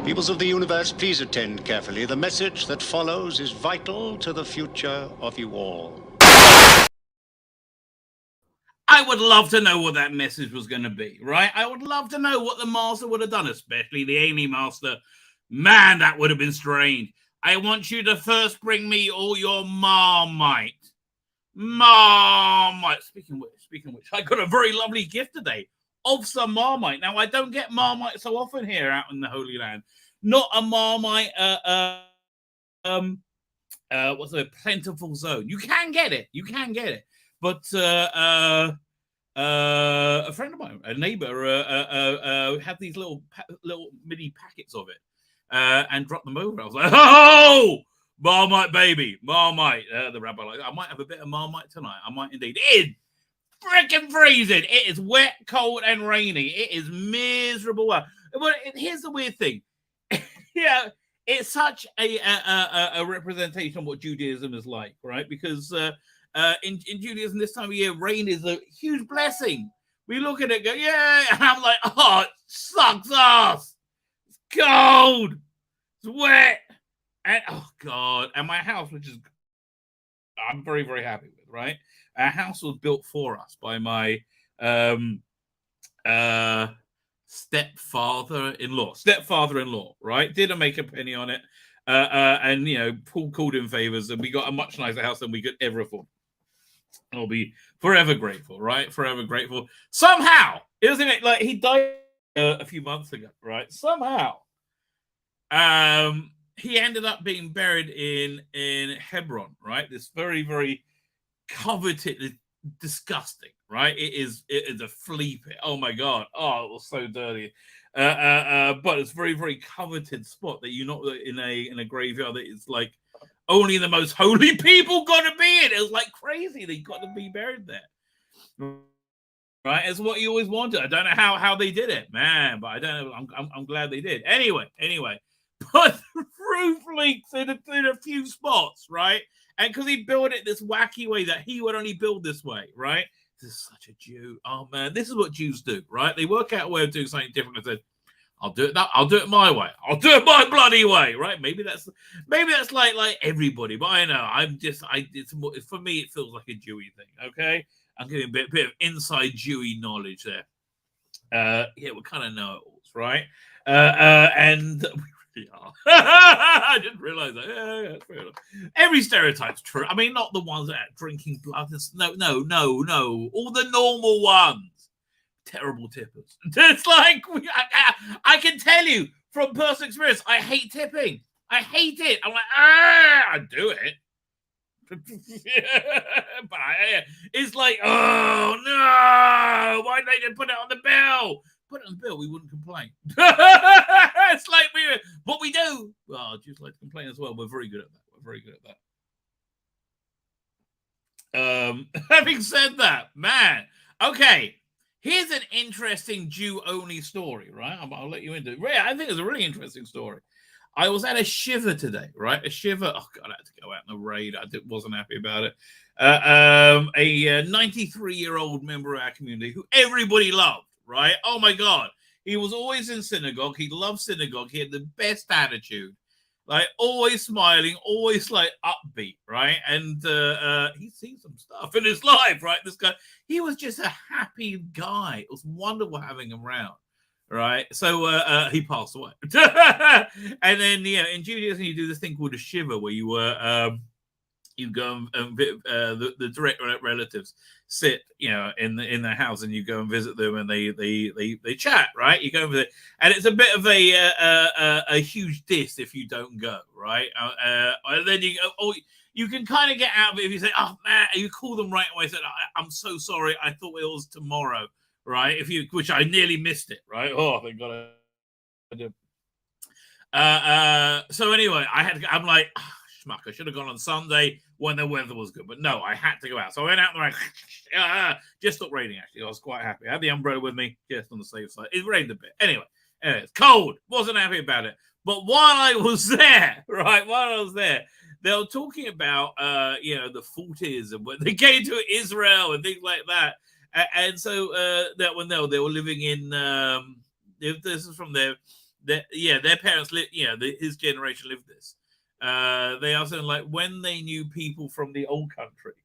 Peoples of the universe, please attend carefully. The message that follows is vital to the future of you all. I would love to know what that message was going to be, right? I would love to know what the master would have done, especially the Amy master. Man, that would have been strange. I want you to first bring me all your Marmite. Marmite. Speaking of which, I got a very lovely gift today of some Marmite. Now, I don't get Marmite so often here out in the Holy Land. Not a Marmite, what's a plentiful zone. You can get it. But a friend of mine, a neighbor, had these little mini packets of it and dropped them over. I was like, oh, Marmite, baby, Marmite. The rabbi, like, I might have a bit of Marmite tonight. I might indeed. It is freaking freezing. It is wet, cold, and rainy. It is miserable. But here's the weird thing. Yeah, it's such a representation of what Judaism is like, right? Because in Judaism this time of year, rain is a huge blessing. We look at it, go, yeah, and I'm like, oh, it sucks ass. It's cold. It's wet. And oh god. And my house, which is I'm very, very happy with, right? Our house was built for us by my stepfather-in-law, right? Didn't make a penny on it. And you know, Paul called in favors, and we got a much nicer house than we could ever afford. I'll be forever grateful, right? Forever grateful. Somehow, isn't it like he died a few months ago, right? Somehow, he ended up being buried in Hebron, right? This very, very coveted, disgusting, right? It is a flea pit. Oh my god! Oh, it was so dirty. But it's very, very coveted spot that you're not in a graveyard that is like only the most holy people got to be in. It was like crazy. They got to be buried there. Right, it's what you always wanted. I don't know how they did it, man, but I don't know. I'm glad they did. Anyway, but the roof leaks in a few spots, right? And because he built it this wacky way that he would only build this way, right? This is such a Jew. Oh man, this is what Jews do, right? They work out a way of doing something different and say, I'll do it my way. I'll do it my bloody way, right? Maybe that's like everybody, but I know it's more, for me it feels like a Jewy thing. Okay, I'm getting a bit of inside Jewy knowledge there. Yeah, we're kind of know-it-alls, right? And we really are. I didn't realize that. Yeah, fair enough. Every stereotype's true. I mean, not the ones that are drinking blood. No. All the normal ones. Terrible tippers. It's like I can tell you from personal experience, I hate tipping. I hate it. I'm like, I do it. But it's like, oh no, why did they put it on the bill? Put it on the bill, we wouldn't complain. It's like what we do. Well, Jews like to complain as well. We're very good at that. Having said that, man, okay. Here's an interesting Jew-only story, right? I'll let you into it. Yeah, I think it's a really interesting story. I was at a shiva today, right? A shiva. Oh, God, I had to go out in the raid. I wasn't happy about it. A 93-year-old member of our community who everybody loved, right? Oh, my God. He was always in synagogue. He loved synagogue. He had the best attitude. Like, always smiling, always, like, upbeat, right? And he's seen some stuff in his life, right? This guy, he was just a happy guy. It was wonderful having him around, right? So he passed away. And then, in Judaism, you do this thing called a shiva, where you go and the direct relatives sit, in their house, and you go and visit them, and they chat, right? You go and visit, and it's a bit of a huge diss if you don't go, right? And then you can kind of get out of it if you say, oh man, you call them right away, say, I'm so sorry, I thought it was tomorrow, right? Which I nearly missed it, right? Oh, thank God I did. So anyway, I'm like, schmuck, I should have gone on Sunday when the weather was good, but no, I had to go out. So I went out and just stopped raining, actually. I was quite happy. I had the umbrella with me, just on the safe side. It rained a bit. Anyway, it's cold. Wasn't happy about it. But while I was there, they were talking about, the 40s and when they came to Israel and things like that. And so that when they were living in, this is from their their parents lived, his generation lived this. They are saying like when they knew people from the old country,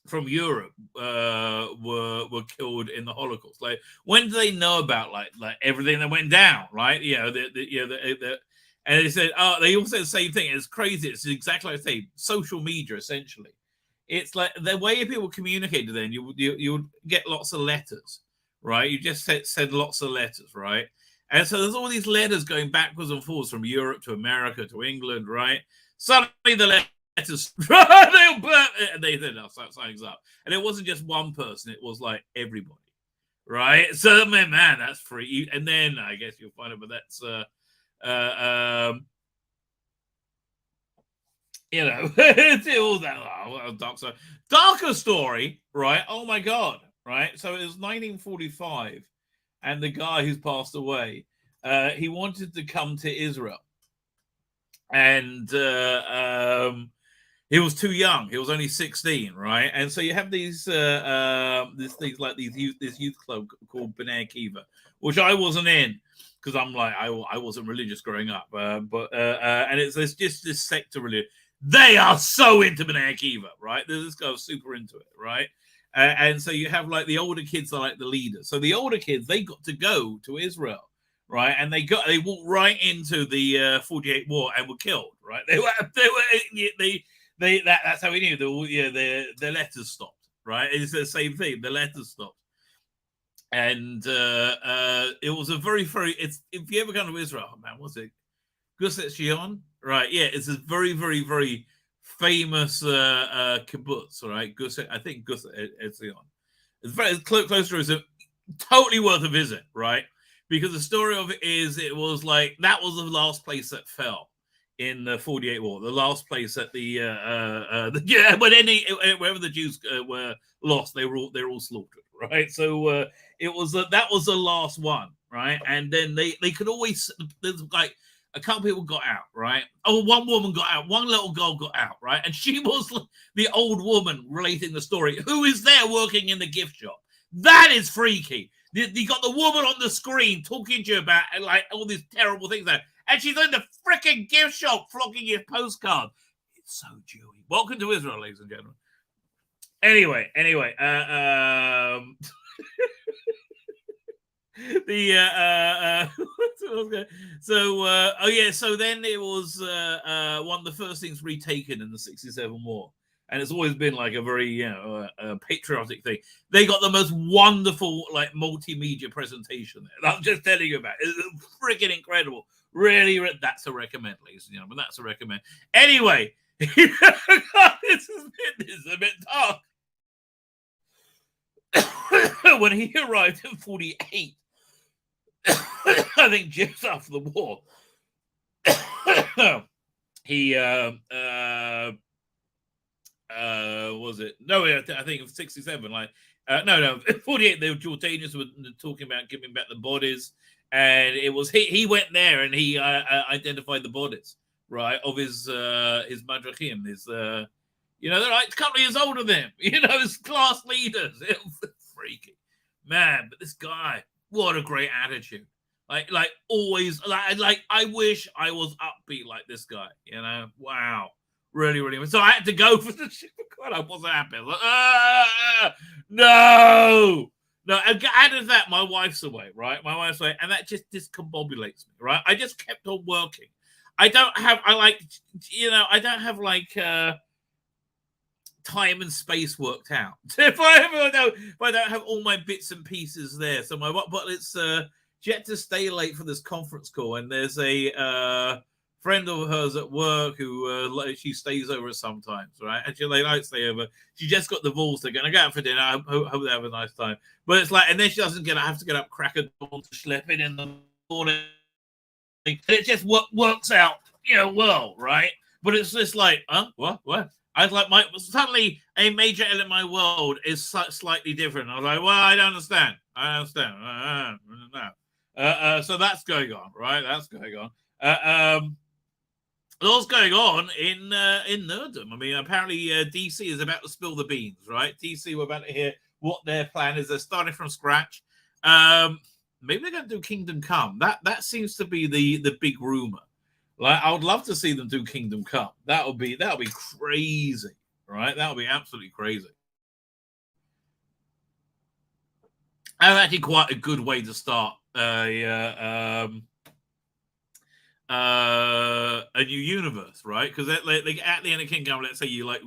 from Europe, were killed in the Holocaust. Like, when do they know about like everything that went down? Right? And they said, they all said the same thing. It's crazy. It's exactly like I say, social media essentially. It's like the way people communicate to them. You would get lots of letters, right? You just said lots of letters, right? And so there's all these letters going backwards and forwards from Europe to America to England, right? Suddenly the letters, they said, no, something's up. And it wasn't just one person, it was like everybody, right? So, man, that's free. And then I guess you'll find it, but that's, it's all that dark side. Darker story, right? Oh my God, right? So it was 1945. And the guy who's passed away, he wanted to come to Israel. And he was too young. He was only 16, right? And so you have these things like this youth club called Bnei Akiva, which I wasn't in because I'm like, I wasn't religious growing up. And it's just this sector really. They are so into Bnei Akiva, right? This guy was super into it, right? And so you have like the older kids are like the leaders. So the older kids, they got to go to Israel, right? And they walked right into the 48 war and were killed, right? That's how we knew the letters stopped, right? It's the same thing. The letters stopped, and it was a very if you ever come to Israel, man, what's it? Gatiss, right? Yeah, it's a very, very, very famous kibbutz, right? I think Gatiss. It's very close to it. It's totally worth a visit, right? Because the story of it is, it was like that was the last place that fell in the 48 war. The last place that wherever the Jews were lost, they were all slaughtered, right? So it was that was the last one, right? And then they could always, there's like a couple people got out, right? Oh, one woman got out. One little girl got out, right? And she was the old woman relating the story, who is there working in the gift shop. That is freaky. You got the woman on the screen talking to you about like all these terrible things there, and she's in the freaking gift shop flocking your postcard. It's so Jewy. Welcome to Israel, ladies and gentlemen. Anyway. So then it was one of the first things retaken in the 67 war, and it's always been like a very patriotic thing. They got the most wonderful like multimedia presentation there. I'm just telling you about it. It's freaking incredible. Really, that's a recommend, ladies and gentlemen. That's a recommend. Anyway, this is a bit dark. When he arrived in 48, I think just after the war, he was it? No, I think it was 67. Like, no, 48. The Jordanians were talking about giving back the bodies, and it was he went there and he identified the bodies, right, of his madrachim, his they're like a couple of years older than him, his class leaders. It was freaky, man. But this guy, what a great attitude. Like always, like I wish I was upbeat like this guy, wow. Really, really. So I had to go for the shit. I wasn't happy. I was like, no. Added that, my wife's away, right? My wife's away, and that just discombobulates me, right? I just kept on working. I don't have time and space worked out. If I don't have all my bits and pieces there, but it's she had to stay late for this conference call, and there's a friend of hers at work who she stays over sometimes, right? And they don't stay over. She just got divorced. They're going to go out for dinner. I hope they have a nice time. But it's like, and then she doesn't have to get up crack of dawn to schlep it in the morning. And it just works out, well, right? But it's just like, what? I was like, suddenly a major element in my world is slightly different. I was like, well, I don't understand. So that's going on, right? That's going on. What's going on in Nerdom? I mean, apparently DC is about to spill the beans, right? DC, we're about to hear what their plan is. They're starting from scratch. maybe they're going to do Kingdom Come. That seems to be the big rumor. Like, I would love to see them do Kingdom Come. That'll be crazy, right? That'll be absolutely crazy. That's actually quite a good way to start a new universe, right? Because at the end of Kingdom Come, let's say you have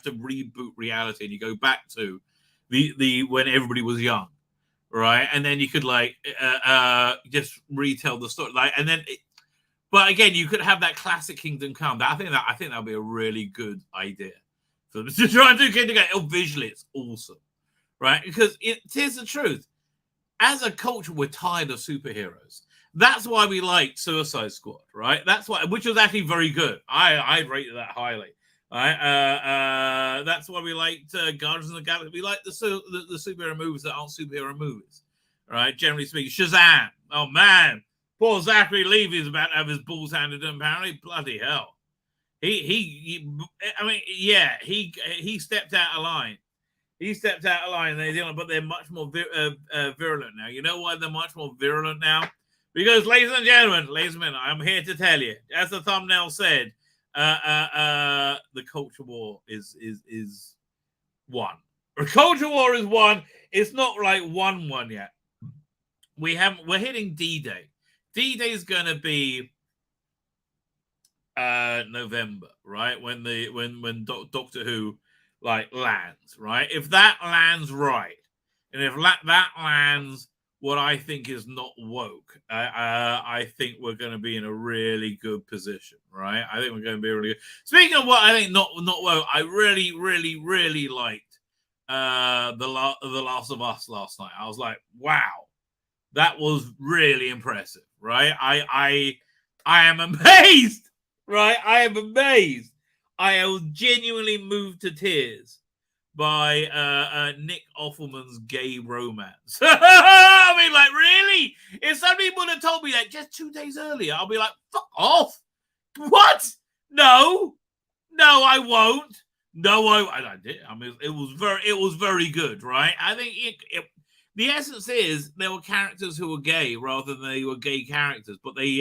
to reboot reality and you go back to the when everybody was young, right? And then you could just retell the story, and then. But again, you could have that classic Kingdom Come. I think that would be a really good idea for them to try and do Kingdom Come. Visually, it's awesome, right? Because here's the truth: as a culture, we're tired of superheroes. That's why we liked Suicide Squad, right? That's why, which was actually very good. I rated that highly. Right? That's why we liked Guardians of the Galaxy. We like the superhero movies that aren't superhero movies, right? Generally speaking, Shazam. Oh man. Poor Zachary Levy's about to have his balls handed to him, apparently. Bloody hell. He stepped out of line. He stepped out of line, but they're much more virulent now. You know why they're much more virulent now? Because, ladies and gentlemen, I'm here to tell you, as the thumbnail said, the culture war is won. The culture war is won. It's not like 1-1 yet. We're hitting D-Day. D-Day is going to be November, right? When Doctor Who lands, right? If that lands right, and if that lands what I think is not woke, I think we're going to be in a really good position, right? I think we're going to be really good. Speaking of what I think not woke, I really, really, really liked the Last of Us last night. I was like, wow. That was really impressive, right? I am amazed, right? I am amazed. I was genuinely moved to tears by Nick Offerman's gay romance. I mean, really? If some people would have told me that just 2 days earlier, I'll be like, fuck off. What? No, I won't. No, I did. I mean, it was very good, right? I think the essence is there were characters who were gay rather than they were gay characters, but they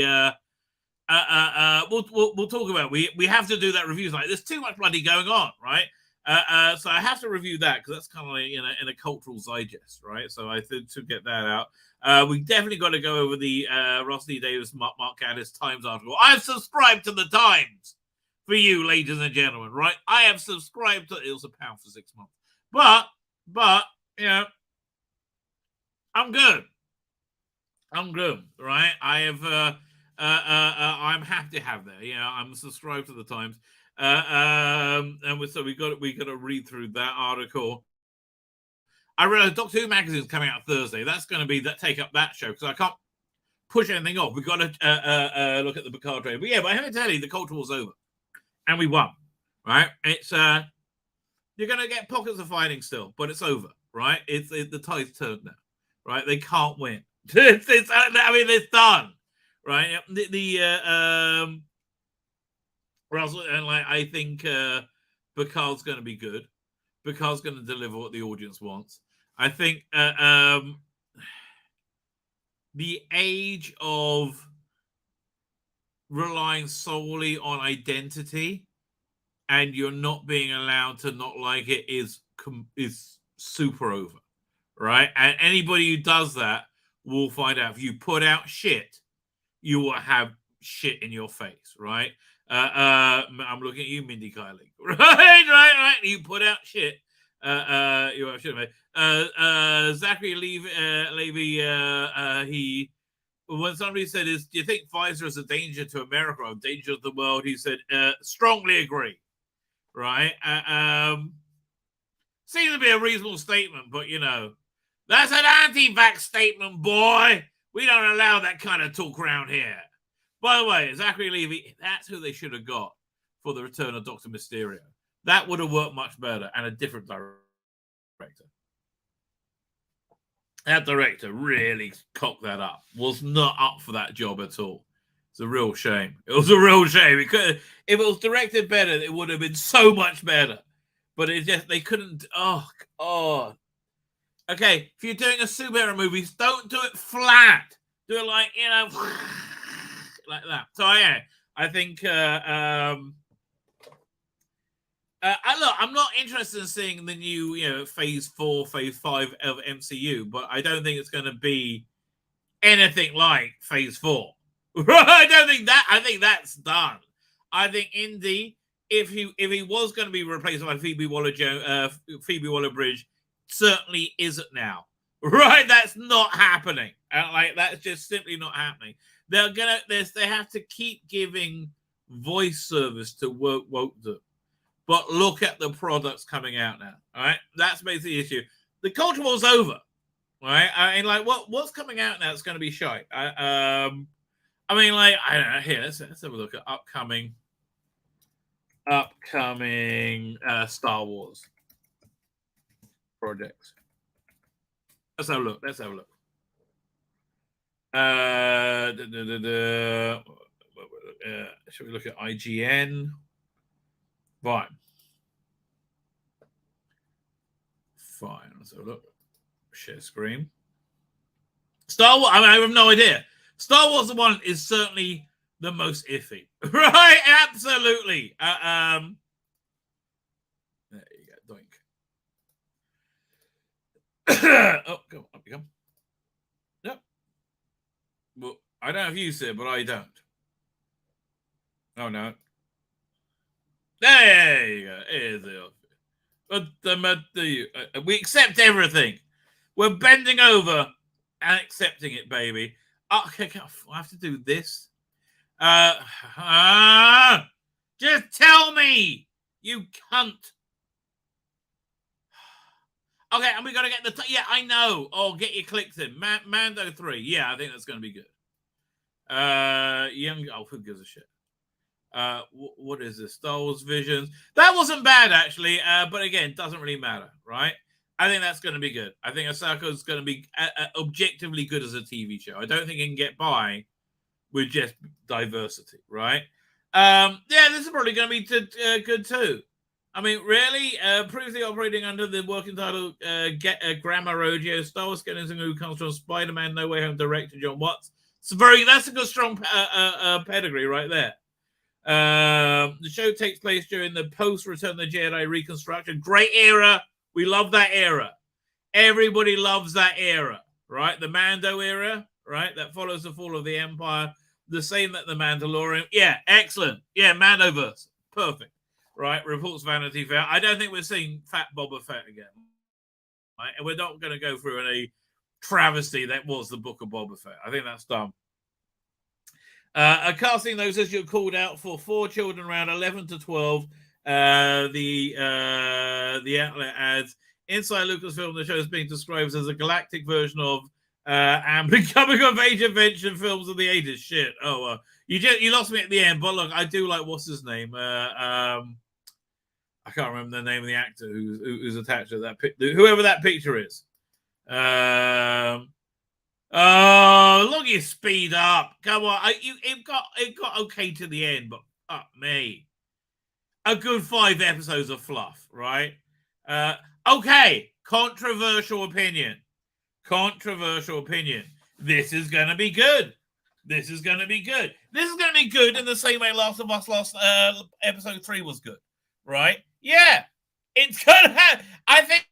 we'll talk about it. We have to do that review tonight. There's too much bloody going on, right? So I have to review that because that's kind of like in a cultural digest, right? So I think to get that out, we definitely got to go over the Ross D. Davis, Mark Gatiss Times article. I've subscribed to the Times for you, ladies and gentlemen, right? I have subscribed to it. Was £1 for 6 months, but I'm good, right? I have I'm happy to have that. I'm subscribed to the Times, and so we got to read through that article. I realized Doctor Who magazine is coming out Thursday. That's going to be take up that show because I can't push anything off. We've got to look at the Picard trailer. But I have to tell you, the culture was over, and we won. Right? It's you're going to get pockets of fighting still, but it's over. Right? The tide's turned now. Right? They can't win. It's done. Right? Russell, and I think Picard's going to be good. Picard's going to deliver what the audience wants. I think the age of relying solely on identity and you're not being allowed to not like it is super over, right? And anybody who does that will find out. If you put out shit, you will have shit in your face, right? I'm looking at you, Mindy Kylie. right. You put out shit. You have shit, mate. Zachary Levy, he, when somebody said, do you think Pfizer is a danger to America or a danger to the world? He said, strongly agree, right? Seems to be a reasonable statement, but that's an anti-vax statement, boy. We don't allow that kind of talk around here. By the way, Zachary Levy, that's who they should have got for the return of Dr. Mysterio. That would have worked much better, and a different director. That director really cocked that up. Was not up for that job at all. It's a real shame. It was a real shame. If it was directed better, it would have been so much better. But they couldn't. Oh, Okay, if you're doing a superhero movie, don't do it flat. Do it like, like that. So yeah, I think look, I'm not interested in seeing the new, phase 4, phase 5 of MCU, but I don't think it's going to be anything like phase 4. I don't think that. I think that's done. I think Indy, if he was going to be replaced by Phoebe Waller-Bridge, certainly isn't now. Right? That's not happening. That's just simply not happening. They have to keep giving voice service to woke them. But look at the products coming out now. All right, that's basically the issue. The culture war's over. Right? I mean, what's coming out now? It's going to be shite. I don't know. Here, let's have a look at upcoming Star Wars projects. Let's have a look. Should we look at IGN? Fine. Let's have a look. Share screen. Star Wars. I have no idea. Star Wars: The One is certainly the most iffy, right? Absolutely. There you go. Doink. Oh, come on, up you come. Yep. Well, I don't know if you see it, but I don't. Oh no. There you go. Here's the we accept everything. We're bending over and accepting it, baby. Okay, I have to do this. Just tell me, you cunt. Okay, and we got to get the... yeah, I know. Oh, get your clicks in. Mando 3. Yeah, I think that's going to be good. Who gives a shit? What is this? Star Wars Visions. That wasn't bad, actually. But again, doesn't really matter, right? I think that's going to be good. I think Ahsoka's going to be objectively good as a TV show. I don't think it can get by with just diversity, right? Yeah, this is probably going to be good too. I mean, really, previously operating under the working title Grammar Rodeo, Star Wars Skeleton who comes from Spider-Man No Way Home director John Watts. That's a good strong pedigree right there. The show takes place during the post-Return of the Jedi reconstruction. Great era. We love that era. Everybody loves that era, right? The Mando era, right? That follows the fall of the Empire. The same that the Mandalorian. Yeah, excellent. Yeah, Mandoverse. Perfect. Right? Reports Vanity Fair. I don't think we're seeing Fat Boba Fett again. Right? And we're not going to go through a travesty that was the Book of Boba Fett. I think that's done. A casting notice you're called out for 4 children around 11 to 12. The outlet adds, inside Lucasfilm, the show is being described as a galactic version of and becoming of age adventure films of the 80s. Shit. Oh, you lost me at the end, but look, I do like what's his name. I can't remember the name of the actor who's attached to that whoever that picture is. Oh, look, you speed up. Come on. It got okay to the end, but fuck me. A good 5 episodes of fluff, right? Okay. Controversial opinion. This is going to be good. This is going to be good in the same way Last of Us episode 3 was good, right? Yeah. It's going to have... I think,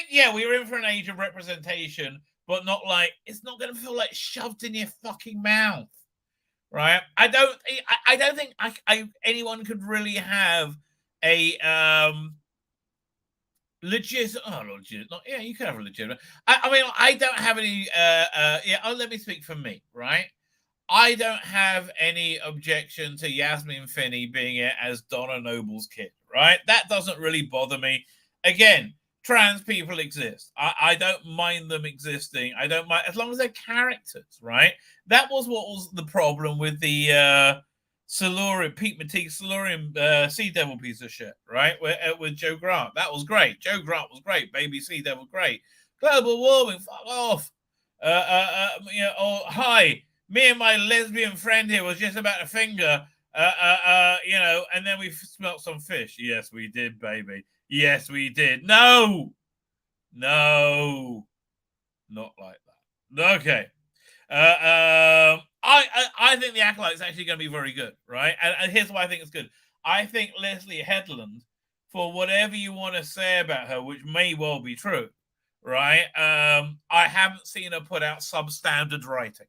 yeah, we were in for an age of representation, but not like... It's not going to feel like shoved in your fucking mouth. Right, I don't think anyone could really have a legit. Oh, legit. Yeah, you can have a legit. I mean, I don't have any. Let me speak for me. Right, I don't have any objection to Yasmin Finney being it as Donna Noble's kid. Right, that doesn't really bother me. Again, trans people exist. I don't mind them existing. I don't mind as long as they're characters, right? That was what was the problem with the Pete Matee Silurian Sea Devil piece of shit, right? With Joe Grant. That was great. Joe Grant was great. Baby Sea Devil, great. Global warming, fuck off. Hi, me and my lesbian friend here was just about to finger, and then we smelt some fish. Yes, we did, baby. Yes, we did. No. No, not like that. Okay. I think the Acolyte is actually going to be very good, right? And here's why I think it's good. I think Leslie Headland, for whatever you want to say about her, which may well be true, right? I haven't seen her put out substandard writing,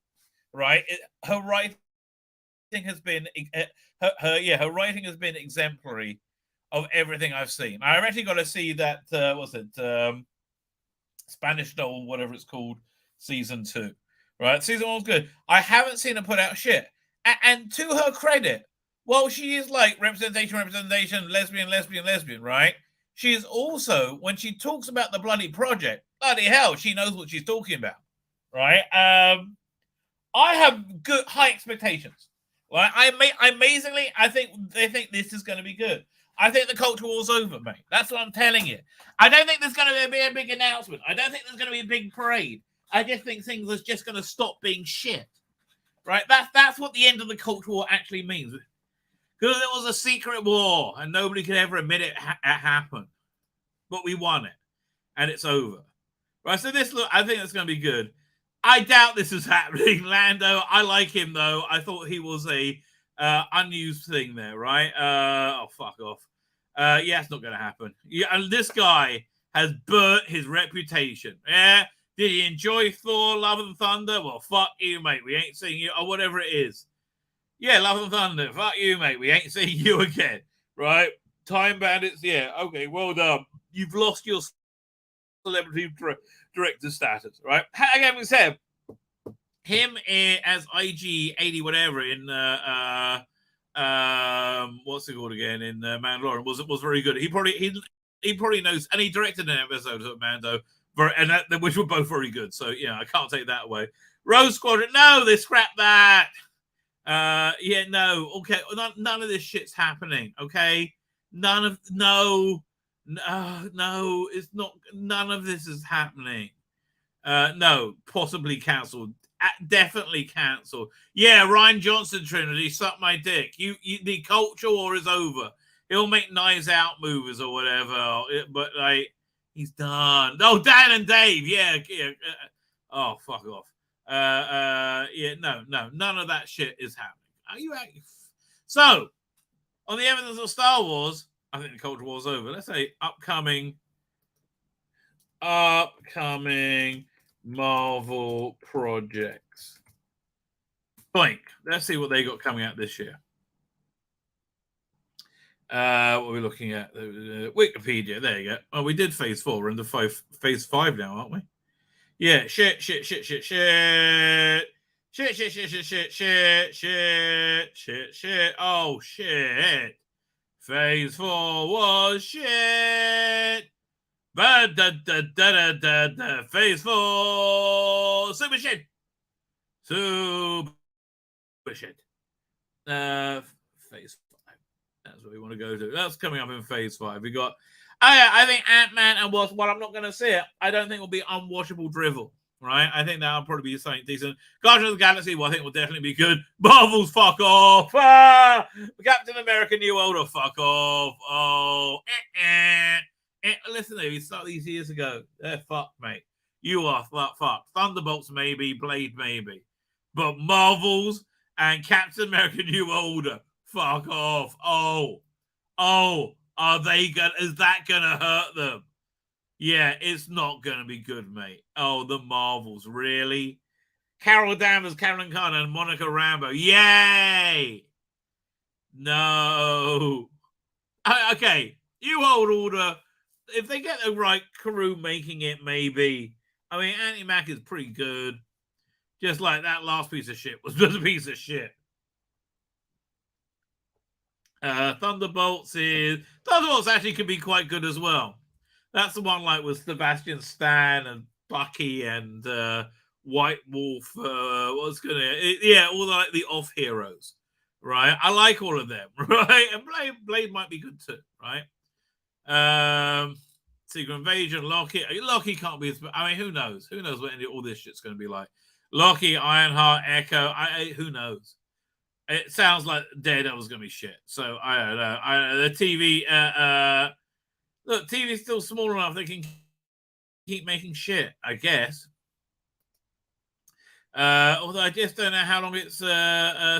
right? Her writing has been her writing has been exemplary of everything I've seen. I've actually got to see that Spanish Doll, whatever it's called, season 2. Right, season 1 was good. I haven't seen her put out shit. And to her credit, well, she is like representation, lesbian, right? She is also, when she talks about the bloody project, bloody hell, she knows what she's talking about, right? I have good high expectations. Right? Amazingly, I think they think this is going to be good. I think the culture war's over, mate. That's what I'm telling you. I don't think there's going to be a big announcement. I don't think there's going to be a big parade. I just think things are just going to stop being shit. Right? That's what the end of the culture war actually means. Because it was a secret war and nobody could ever admit it happened. But we won it. And it's over. Right? So I think it's going to be good. I doubt this is happening. Lando, I like him, though. I thought he was a unused thing there, right? Fuck off. Yeah, it's not going to happen. Yeah, and this guy has burnt his reputation. Yeah? Did he enjoy Thor, Love and Thunder? Well, fuck you, mate. We ain't seeing you, or whatever it is. Yeah, Love and Thunder. Fuck you, mate. We ain't seeing you again, right? Time Bandits. Yeah, okay, well done. You've lost your celebrity director status, right? Again, we said him as IG 80 whatever in what's it called again in Mandalorian was very good. He probably knows, and he directed an episode of Mando. Which were both very good. So, yeah, I can't take that away. Rogue Squadron, no, they scrapped that. No. Okay, none of this shit's happening, okay? No, it's not. None of this is happening. No, possibly cancelled. Definitely cancelled. Yeah, Ryan Johnson Trinity, suck my dick. The culture war is over. He'll make Knives Out movies or whatever, but like, he's done. Oh, Dan and Dave. Yeah. Oh, fuck off. No. None of that shit is happening. Are you actually? So, on the evidence of Star Wars, I think the culture war's over. Let's say upcoming Marvel projects. Blank. Let's see what they got coming out this year. What are we looking at? Wikipedia. There you go. Oh, we did phase 4. We're into phase 5 now, aren't we? Yeah. Shit. Oh, shit. Phase 4 was shit. Phase 4. Super shit. Phase 5. That's what we want to go to. That's coming up in phase 5. We got, I think Ant-Man and Wasp. Well, I'm not going to say it. I don't think it will be unwatchable drivel, right? I think that'll probably be something decent. Guardians of the Galaxy, well, I think will definitely be good. Marvel's fuck off. Captain America New World, fuck off. Oh, listen, we started these years ago. They're fucked, mate. You are fucked. Thunderbolts, maybe. Blade, maybe. But Marvel's and Captain America New Order, fuck off. Oh, are they gonna? Is that gonna hurt them? Yeah, it's not gonna be good, mate. Oh, the Marvels, really? Carol Danvers, Carolyn Khan, and Monica Rambeau. Yay! No. Okay, New World Order. If they get the right crew making it, maybe. I mean, Andy Mack is pretty good. Just like that last piece of shit was just a piece of shit. Thunderbolts actually could be quite good as well. That's the one like with Sebastian Stan and Bucky and White Wolf. All the off heroes, right? I like all of them, right? And Blade might be good too, right? Secret Invasion, Loki can't be. I mean, who knows? Who knows what all this shit's going to be like? Loki, Ironheart, Echo. Who knows? It sounds like Daredevil's going to be shit. So I don't know. The TV, look, TV's still small enough they can keep making shit, I guess. Although I just don't know how long it's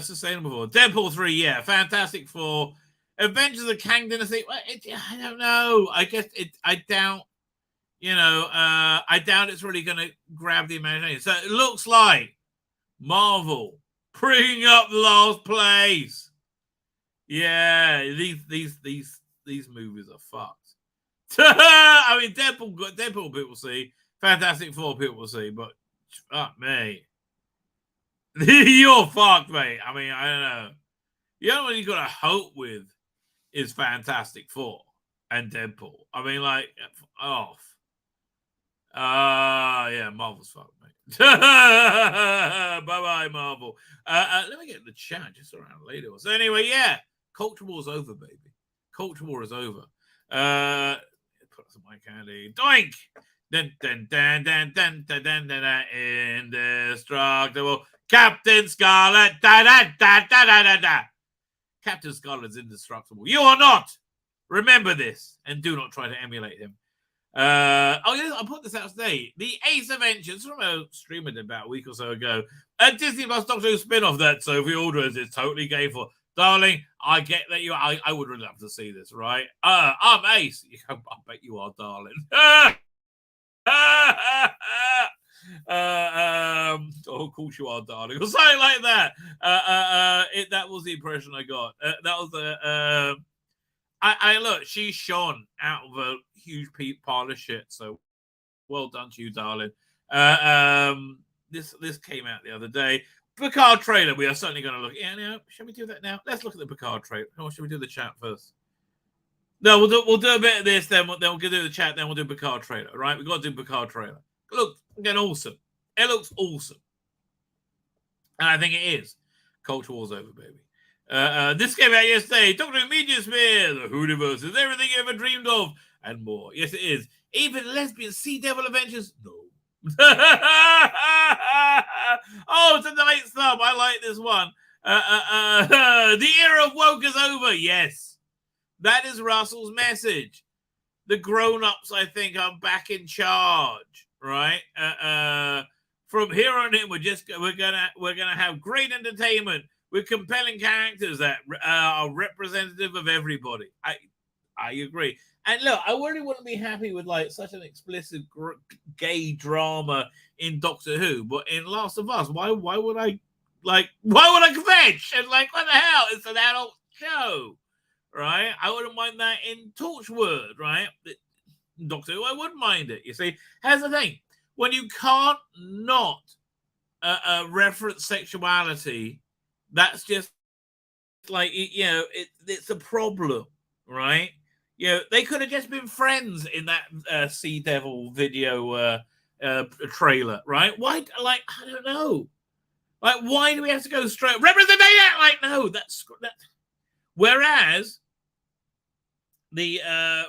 sustainable for. Deadpool 3, yeah. Fantastic Four. Adventures of Kang Dynasty. Well, I don't know. I guess I doubt, I doubt it's really going to grab the imagination. So it looks like Marvel bringing up the last place. Yeah, these movies are fucked. I mean, Deadpool people see. Fantastic Four people see, but fuck me. You're fucked, mate. I mean, I don't know. The only one you got to hope with is Fantastic Four and Deadpool. I mean, like, off. Yeah, Marvel's fucked, mate. Bye-bye, Marvel. Let me get the chat just around later. So anyway, yeah, Culture War's over, baby. Culture War is over. Put some white candy. Doink! Dun, dun, dun, dun, dun, dun, dun, dun, dun, indestructible. Captain Scarlet. Da, da, da, da, da, da, da. Captain Scarlet is indestructible. You are not. Remember this and do not try to emulate him. Yeah, I put this out today. The Ace Adventures from a streamer did about a week or so ago. A Disney Plus Doctor Who spin-off that Sophie Alders is totally gay for. Darling, I get that you. I would really love to see this, right? I'm Ace. I bet you are, darling. Of course you are, darling, or something like that. That was the impression I got. That was the. I look. She shone out of a huge pile of shit. So, well done to you, darling. This came out the other day. Picard trailer. We are certainly going to look. Yeah, now shall we do that now? Let's look at the Picard trailer. Or should we do the chat first? No, we'll do a bit of this. Then we'll do the chat. Then we'll do Picard trailer. Right? We've got to do Picard trailer. Look, again, awesome. It looks awesome, and I think it is. Culture War's over, baby. This came out yesterday. Doctor Who Media Sphere, the Whooniverse is everything you ever dreamed of, and more. Yes, it is. Even lesbian Sea Devil Adventures. No. Oh, it's a nice sub. I like this one. The era of woke is over. Yes, that is Russell's message. The grown-ups, I think, are back in charge. Right? From here on in, we're gonna have great entertainment with compelling characters that are representative of everybody. I agree. And look, I really wouldn't be happy with like such an explicit gay drama in Doctor Who, but in Last of Us, why would I fetch? And like, what the hell? It's an adult show, right? I wouldn't mind that in Torchwood, right? Doctor Who, I wouldn't mind it. You see, here's the thing: when you can't not reference sexuality, that's just like it's a problem, right? They could have just been friends in that Sea Devil video trailer, right? Why? Like, I don't know. Like, why do we have to go straight representation? Like, no, that's. Whereas the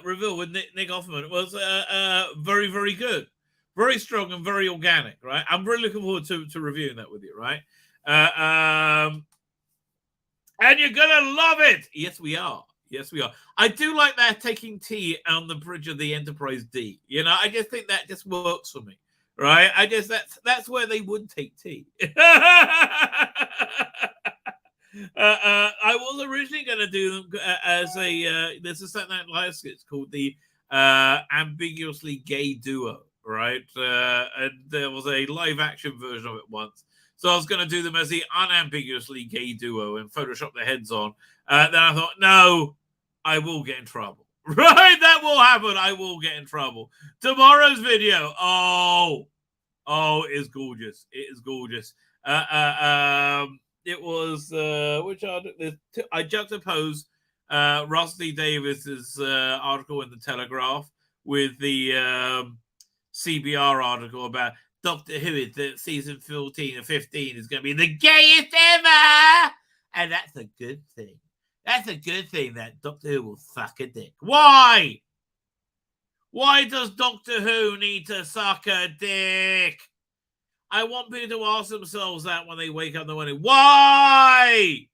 reveal with Nick Offerman was very, very good, very strong, and very organic, right? I'm really looking forward to reviewing that with you, right? And you're gonna love it. Yes, we are. Yes, we are. I do like that taking tea on the bridge of the Enterprise D. I just think that just works for me, right? That's where they would take tea. I was originally going to do them as there's a Saturday Night Live sketch called the Ambiguously Gay Duo, right? And there was a live action version of it once. So I was going to do them as the unambiguously gay duo and Photoshop their heads on. Then I thought, no, I will get in trouble. Right? That will happen. I will get in trouble. Tomorrow's video. Oh, it is gorgeous. It is gorgeous. It was, I juxtapose Russell Davies' article in the Telegraph with the CBR article about Doctor Who is that season 14 or 15 is going to be the gayest ever. And that's a good thing. That's a good thing that Doctor Who will suck a dick. Why? Why does Doctor Who need to suck a dick? I want people to ask themselves that when they wake up in the morning. Why?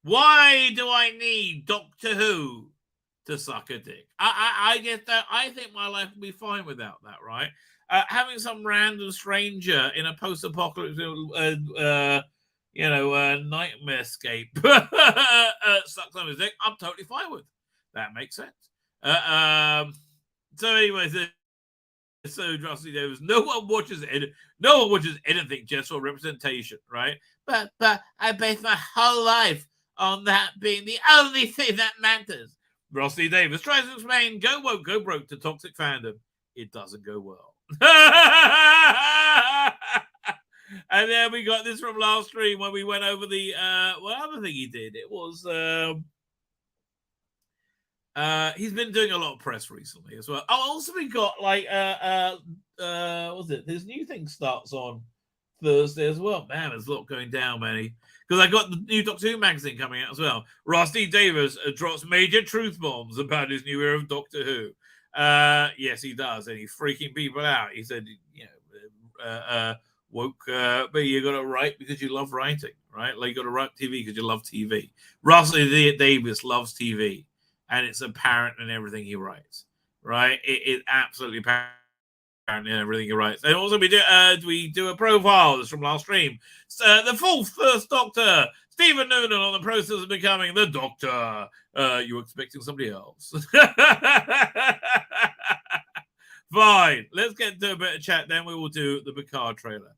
Why do I need Doctor Who to suck a dick. I get that. I think my life would be fine without that, right? Having some random stranger in a post-apocalyptic, nightmare scape suck some of his dick, I'm totally fine with. That makes sense. So anyway, so Drosty Davis, no one watches anything just for representation, right? But I base my whole life on that being the only thing that matters. Rossi Davis tries to explain go woke, go broke to toxic fandom. It doesn't go well. And then we got this from last stream when we went over the other thing he did. It was he's been doing a lot of press recently as well. Oh, also we got like what's it? His new thing starts on Thursday as well. Man, there's a lot going down, Manny. Because I got the new Doctor Who magazine coming out as well. Rusty Davis drops major truth bombs about his new era of Doctor Who. Yes, he does, and he's freaking people out. He said, woke, but you got to write because you love writing, right? Like you got to write TV because you love TV. Rusty Davis loves TV, and it's apparent in everything he writes, right? It absolutely apparent in everything he writes. And also we do a profile. That's from last stream. The first Doctor, Stephen Noonan, on the process of becoming the Doctor. You were expecting somebody else. Fine. Let's get into a bit of chat. Then we will do the Picard trailer.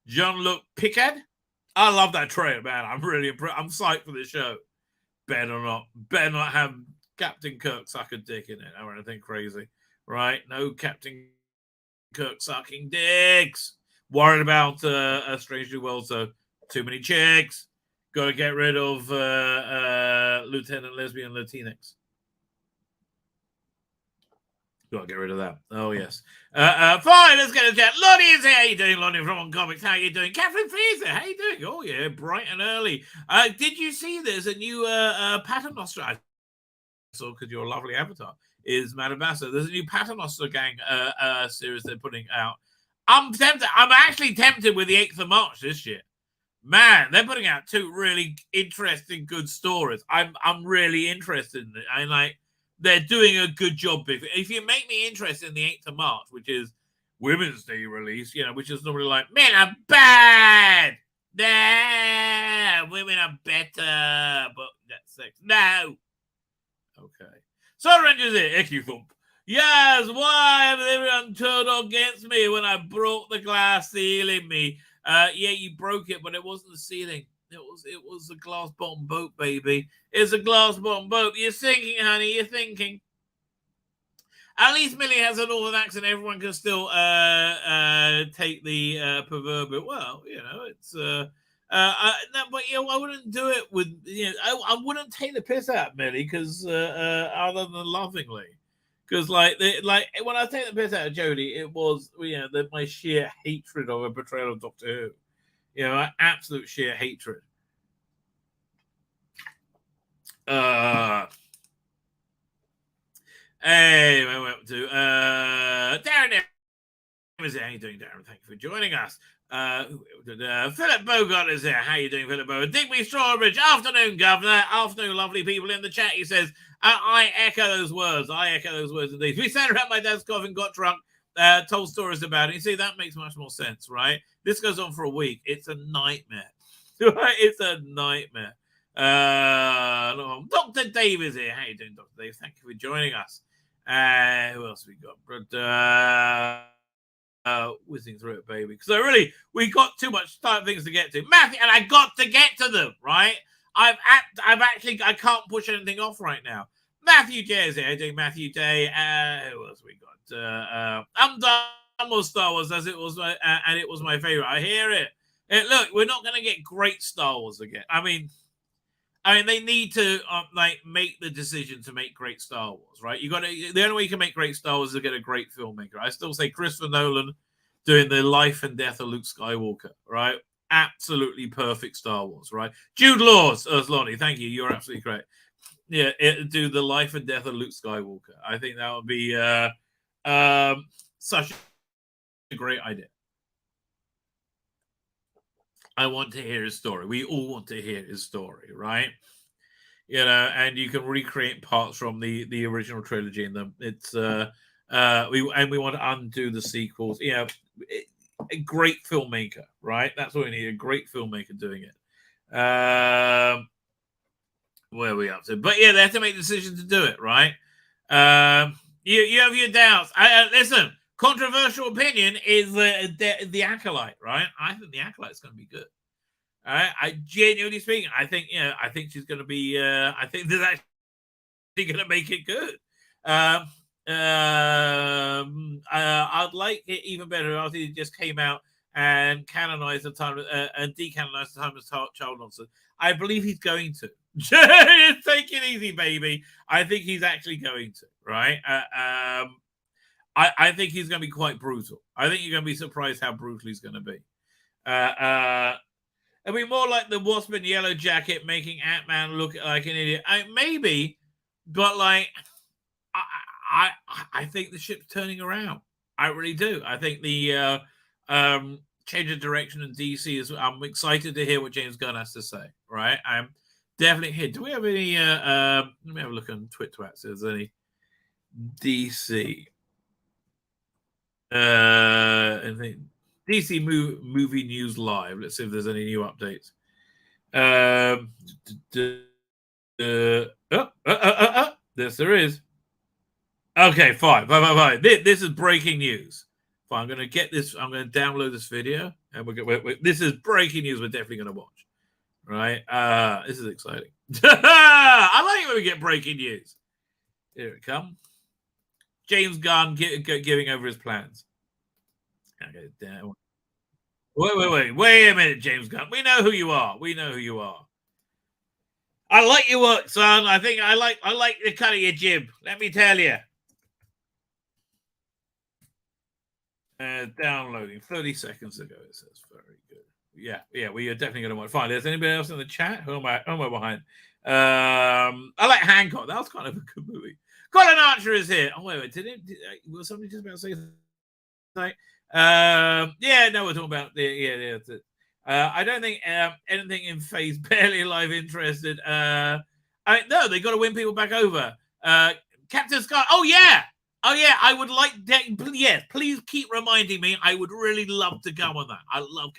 Jean-Luc Picard. I love that trailer, man. I'm really impressed. I'm psyched for this show. Better not have Captain Kirk suck a dick in it or anything crazy, right? No Captain Kirk sucking dicks. Worried about a Strange New World, so too many chicks. Got to get rid of Lieutenant Lesbian Latinx. Got to get rid of that. Oh, yes. Fine, let's get a chat. Lonnie is here. How you doing, Lonnie from On Comics? How you doing? Catherine Fraser, how you doing? Oh, yeah, bright and early. Did you see there's a new Paternoster? I saw because your lovely avatar is Madame Bassa. There's a new Paternoster Gang series they're putting out. I'm tempted. I'm actually tempted with the 8th of March this year. Man, they're putting out 2 really interesting, good stories. I'm really interested in it. I like they're doing a good job. If you make me interested in the 8th of March, which is Women's Day release, which is normally like men are bad. Nah, women are better, but that's sex. No. Okay. So Rangers here, Icky Thump. Yes, why have everyone turned against me when I broke the glass ceiling? Yeah, you broke it, but it wasn't the ceiling. It was a glass bottom boat, baby. It's a glass bottom boat. You're thinking, honey. You're thinking. At least Millie has a northern accent. Everyone can still take the proverbial. Well, it's. But I wouldn't do it with. I wouldn't take the piss out of Millie because other than lovingly. Because like when I take the piss out of Jodie, it was my sheer hatred of a portrayal of Doctor Who, absolute sheer hatred. Hey, we went to Darren. How are you doing, Darren? Thank you for joining us. Philip Bogart is here. How are you doing, Philip Bogart? Digby Strawbridge. Afternoon, Governor. Afternoon, lovely people in the chat. He says, I echo those words. Indeed. We sat around my dad's coffin, got drunk, told stories about it. You see, that makes much more sense, right? This goes on for a week. It's a nightmare. It's a nightmare. Dr. Dave is here. How you doing, Dr. Dave? Thank you for joining us. Who else we got? Whizzing through it, baby. Because we got too much things to get to. Matthew, and I got to get to them, right? I can't push anything off right now. Matthew J is here. Doing Matthew J. Who else we got? I'm done with Star Wars as it was, and it was my favorite. I hear it. Look, we're not going to get great Star Wars again. I mean, they need to make the decision to make great Star Wars, right? The only way you can make great Star Wars is to get a great filmmaker. I still say Christopher Nolan doing the life and death of Luke Skywalker, right? Absolutely perfect Star Wars, right? Jude Laws, Lonnie, thank you. You're absolutely correct. Yeah, do the life and death of Luke Skywalker. I think that would be such a great idea. I want to hear his story. We all want to hear his story, right? you know, and you can recreate parts from the original trilogy in them. It's we want to undo the sequels. You know, a great filmmaker, right? That's what we need, a great filmmaker doing it. Where are we up to? But yeah, they have to make the decision to do it, right? You have your doubts. Listen, controversial opinion is the Acolyte, right? I think the Acolyte's going to be good. All right, I genuinely speaking, I think she's going to be. I think there's actually going to make it good. I'd like it even better after it just came out and canonized the time and decanonized the time of child nonsense. I believe he's going to. Take it easy, baby. I think he's actually going to. Right. I think he's going to be quite brutal. I think you're going to be surprised how brutal he's going to be. It'll be more like the Wasp and Yellow Jacket making Ant-Man look like an idiot. Maybe, but like, I think the ship's turning around. I really do. I think the change of direction in DC is. I'm excited to hear what James Gunn has to say. Right, I'm definitely here. Do we have any? Let me have a look on Twitter. So there's any DC. Anything. DC movie news live. Let's see if there's any new updates. Yes, there is. Okay, fine. This is breaking news. Fine, I'm going to get this. I'm going to download this video, and this is breaking news. We're definitely going to watch. Right? This is exciting. I like it when we get breaking news. Here it comes. James Gunn giving over his plans. Okay, down. Wait a minute, James Gunn. We know who you are. I like your work, son. I think I like the cut of your jib. Let me tell you. Downloading 30 seconds ago. It says very good. Yeah, we are definitely going to watch. Fine. There's anybody else in the chat? Who am I behind? I like Hancock. That was kind of a good movie. Colin Archer is here. Oh wait, was somebody just about to say something? Yeah, no, we're talking about I don't think anything in Phase barely alive interested. No, they got to win people back over. Captain Scott. Oh yeah. I would like that. Yes, please keep reminding me. I would really love to go on that.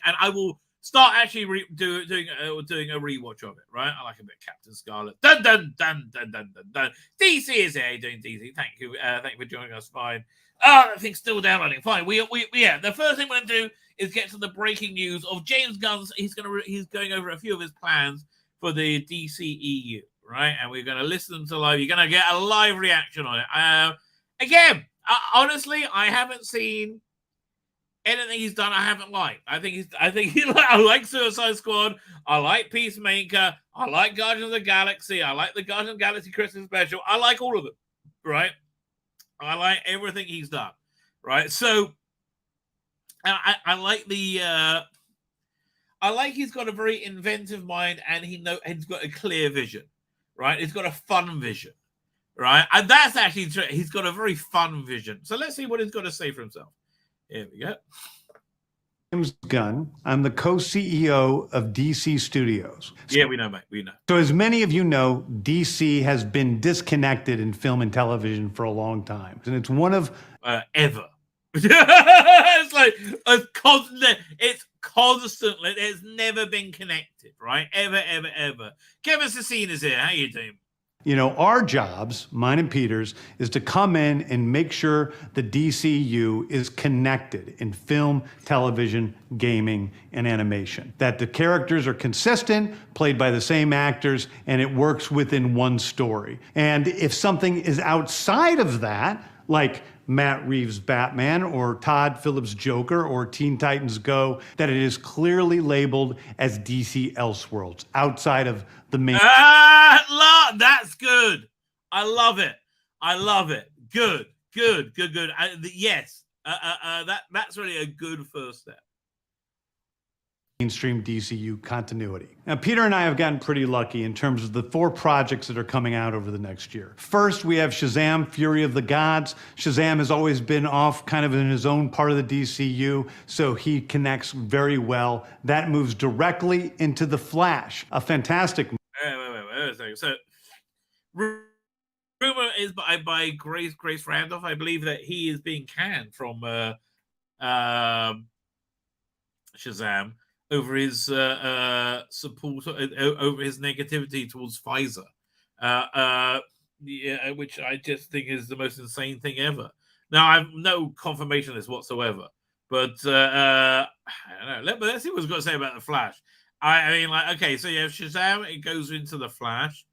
And I will start actually doing a rewatch of it. Right? I like a bit of Captain Scarlet. Dun dun dun dun dun dun dun. DC is here doing DC. Thank you. Thank you for joining us. Fine. Oh, that thing's still downloading. Fine. We the first thing we're going to do is get to the breaking news of James Gunn's. He's going over a few of his plans for the DCEU, right? And we're going to listen to live. You're going to get a live reaction on it. Again, honestly, I haven't seen anything he's done. I haven't liked. I like Suicide Squad. I like Peacemaker. I like Guardians of the Galaxy. I like the Guardians of the Galaxy Christmas special. I like all of them, right? I like everything he's done, right? So I like I like he's got a very inventive mind, and he's got a clear vision, right? He's got a fun vision, right? And that's actually true. He's got a very fun vision. So let's see what he's got to say for himself. Here we go. James Gunn. I'm the co-CEO of DC Studios. Yeah, we know, mate. We know. So as many of you know, DC has been disconnected in film and television for a long time. And it's one of... ever. It's like it's constantly. It's never been connected, right? Ever. Kevin Cecine is here. How you doing? You know, our jobs, mine and Peter's, is to come in and make sure the DCU is connected in film, television, gaming, and animation. That the characters are consistent, played by the same actors, and it works within one story. And if something is outside of that, like Matt Reeves' Batman or Todd Phillips' Joker or Teen Titans Go, that it is clearly labeled as DC Elseworlds, outside of the main... That's good. I love it. Good. Yes. That's really a good first step. Mainstream DCU continuity. Now, Peter and I have gotten pretty lucky in terms of the 4 projects that are coming out over the next year. First, we have Shazam! Fury of the Gods. Shazam has always been off kind of in his own part of the DCU, so he connects very well. That moves directly into The Flash, a fantastic... Wait a second. So, rumor is by Grace Randolph, I believe, that he is being canned from Shazam over his support, over his negativity towards Pfizer, which I just think is the most insane thing ever. Now, I have no confirmation of this whatsoever, but I don't know. Let's see what he's got to say about the Flash. I mean, like, okay, so you have Shazam, it goes into the Flash.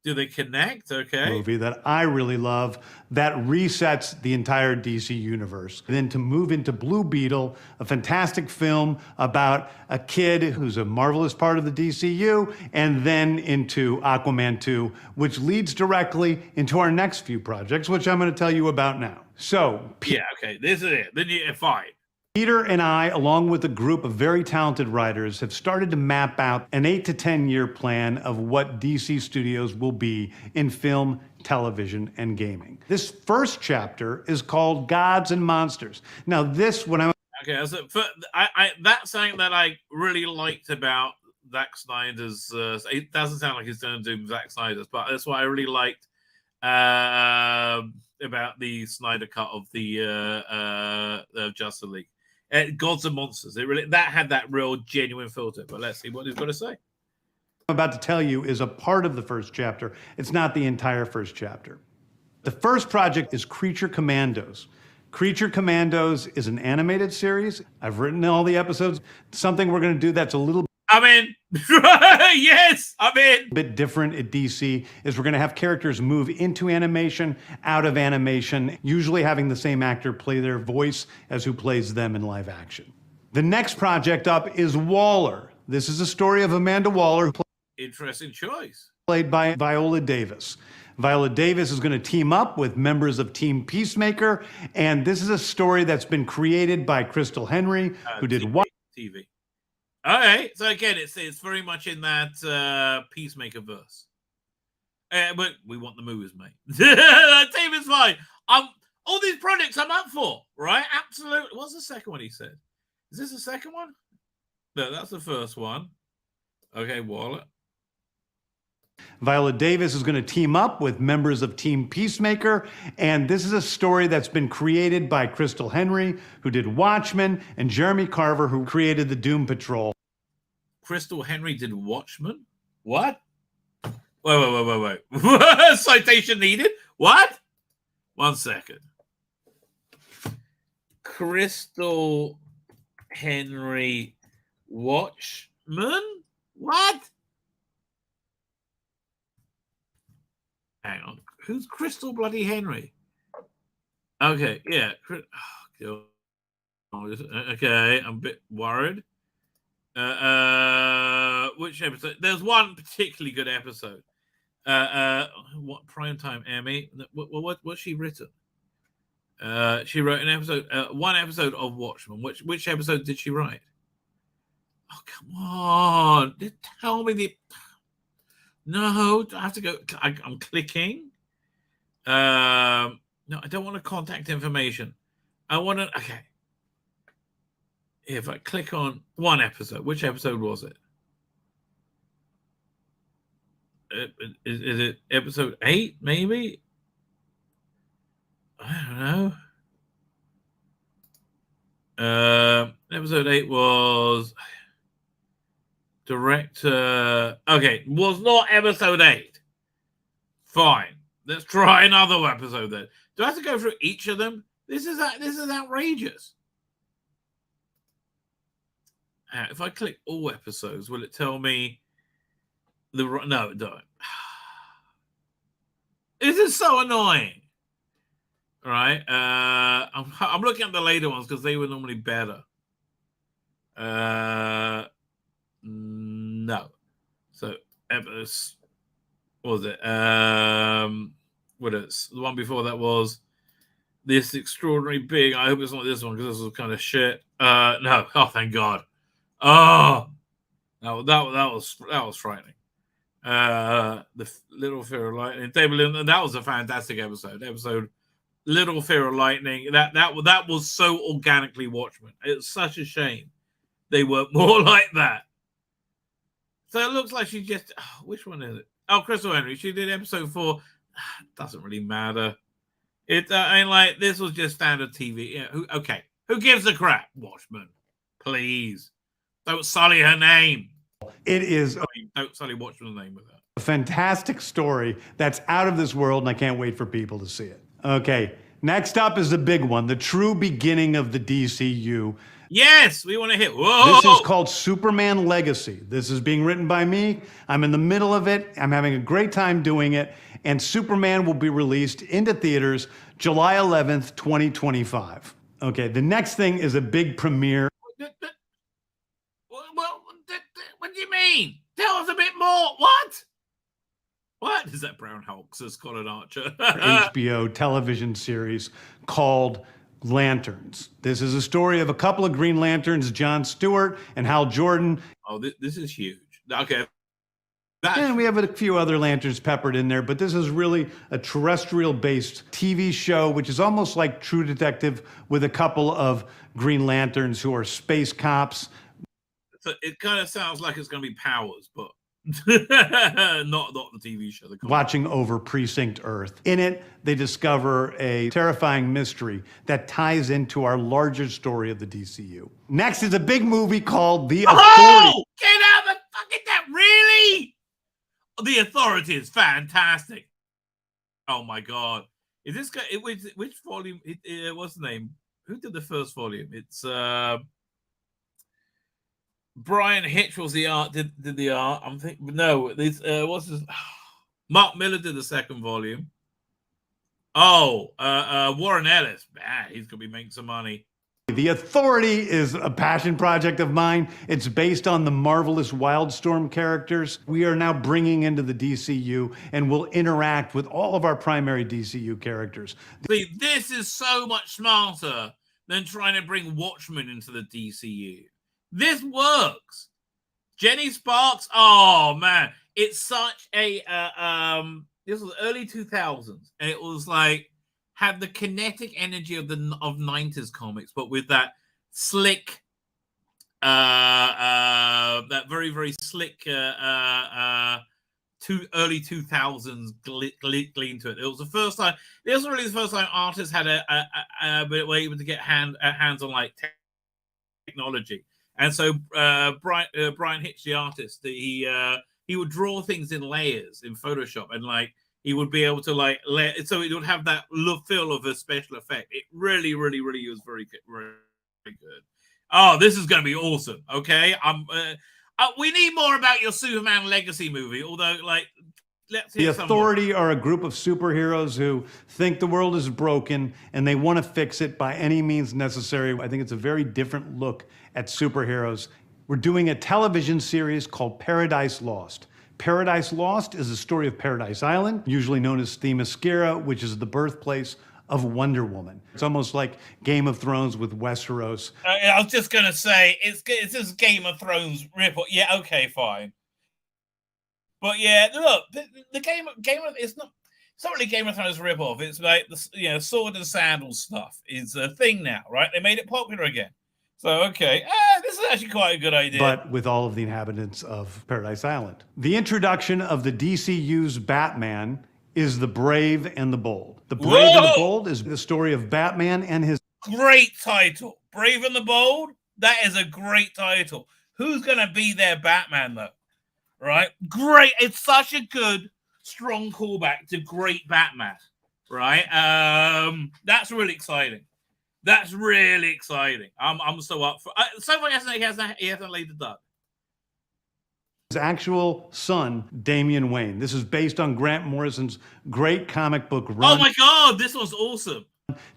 Do they connect? Okay. Movie that I really love that resets the entire DC universe. And then to move into Blue Beetle, a fantastic film about a kid who's a marvelous part of the DCU, and then into Aquaman 2, which leads directly into our next few projects, which I'm going to tell you about now. So, yeah, okay, this is it. Then you fine. Peter and I, along with a group of very talented writers, have started to map out an 8 to 10 year plan of what DC Studios will be in film, television, and gaming. This first chapter is called Gods and Monsters. Now, this, when I okay, so that's something that I really liked about Zack Snyder's. It doesn't sound like he's going to do Zack Snyder's, but that's what I really liked about the Snyder cut of the Justice League. Gods and Monsters. That had that real genuine filter. But let's see what he's got to say. I'm about to tell you is a part of the first chapter. It's not the entire first chapter. The first project is Creature Commandos. Creature Commandos is an animated series. I've written all the episodes. Something we're going to do that's a little I'm in. Yes, I'm in. bit different at DC is we're going to have characters move into animation, out of animation, usually having the same actor play their voice as who plays them in live action. The next project up is Waller. This is a story of Amanda Waller, Interesting choice. played by Viola Davis. Viola Davis is going to team up with members of Team Peacemaker, and this is a story that's been created by Crystal Henry, who did what? TV. All right, so again, it's very much in that Peacemaker verse. But we want the movies, mate. That team is fine. All these projects I'm up for, right? Absolutely. What's the second one he said? Is this the second one? No, that's the first one. Okay, Waller. Viola Davis is going to team up with members of Team Peacemaker, and this is a story that's been created by Crystal Henry, who did Watchmen, and Jeremy Carver, who created the Doom Patrol. Crystal Henry did Watchmen? What? Wait. Citation needed? What? 1 second. Crystal Henry Watchmen? What? Hang on. Who's Crystal bloody Henry? Okay, yeah. Oh, okay, I'm a bit worried. Which episode? There's one particularly good episode. What primetime Emmy? What's she written? She wrote an episode, one episode of Watchmen. Which episode did she write? Oh, come on! Tell me the. No, I have to go. I'm clicking. No, I don't want to contact information. I want to. Okay. If I click on one episode, which episode was it? Is it episode 8, maybe? I don't know. Episode 8 was director. Okay, was not episode 8. Fine. Let's try another episode then. Do I have to go through each of them? This is outrageous. If I click all episodes, will it tell me the no? It don't. This is so annoying. All right. I'm looking at the later ones because they were normally better. No. So what was it? What is the one before that was This Extraordinary Being. I hope it's not this one because this was kind of shit. No. Oh, thank God. Oh, no, that was frightening. The Little Fear of Lightning. David, that was a fantastic episode. Little Fear of Lightning. That was so organically Watchmen. It's such a shame they weren't more like that. So it looks like she just. Oh, which one is it? Oh, Crystal Henry. She did episode 4. Doesn't really matter. I mean, like, this was just standard TV. Yeah, who gives a crap? Watchmen, please don't sully her name. It is don't sully Watchmen's name with her. a fantastic story that's out of this world, and I can't wait for people to see it. Okay, next up is the big one, the true beginning of the DCU. Yes, we want to hit. Whoa! This is called Superman Legacy. This is being written by me. I'm in the middle of it. I'm having a great time doing it. And Superman will be released into theaters July 11th, 2025. Okay, the next thing is a big premiere. Well, what do you mean? Tell us a bit more. What? What is that? Brown Hulk, says Colin Archer. HBO television series called Lanterns. This is a story of a couple of Green Lanterns, John Stewart and Hal Jordan. Oh, this is huge. Okay. And we have a few other lanterns peppered in there, but this is really a terrestrial-based TV show, which is almost like True Detective with a couple of Green Lanterns who are space cops. So it kind of sounds like it's going to be Powers, but not the TV show. Watching over Precinct Earth. In it, they discover a terrifying mystery that ties into our larger story of the DCU. Next is a big movie called The Authority. Oh! Get out of the fucking that! Really? The Authority is fantastic. Oh my god! Is this guy? Which volume? What's the name? Who did the first volume? It's Brian Hitch was the art. Did the art? I'm thinking no. This what's his? Mark Miller did the second volume. Oh, Warren Ellis. Man, he's gonna be making some money. The Authority is a passion project of mine. It's based on the marvelous Wildstorm characters we are now bringing into the DCU and will interact with all of our primary DCU characters. See, this is so much smarter than trying to bring Watchmen into the DCU. This works. Jenny Sparks, oh man, it's such a this was early 2000s, and it was like had the kinetic energy of 90s comics, but with that slick, that very, very slick early 2000s gleam to it. It was the first time. This was really the first time artists had were able to get hands on like technology. And so Brian Hitch, the artist, he would draw things in layers in Photoshop, and like he would be able to like so it would have that feel of a special effect. It really, really, really was very good, very good. Oh, this is going to be awesome. Okay, we need more about your Superman Legacy movie. Although, like, let's hear The Authority are a group of superheroes who think the world is broken and they want to fix it by any means necessary. I think it's a very different look at superheroes. We're doing a television series called Paradise Lost. Paradise Lost is the story of Paradise Island, usually known as Themyscira, which is the birthplace of Wonder Woman. It's almost like Game of Thrones with Westeros. I was just going to say, it's just Game of Thrones rip-off. Yeah, okay, fine. But yeah, look, the Game of it's not really Game of Thrones rip-off. It's like the sword and sandals stuff is a thing now, right? They made it popular again. So, okay, this is actually quite a good idea. But with all of the inhabitants of Paradise Island. The introduction of the DCU's Batman is The Brave and the Bold. The Brave and the Bold is the story of Batman and his... Great title. Brave and the Bold? That is a great title. Who's going to be their Batman, though? Right? Great. It's such a good, strong callback to great Batman. Right? That's really exciting. That's really exciting. I'm so up for. So far, he hasn't laid the duck. His actual son, Damian Wayne. This is based on Grant Morrison's great comic book run. Oh my God, this was awesome.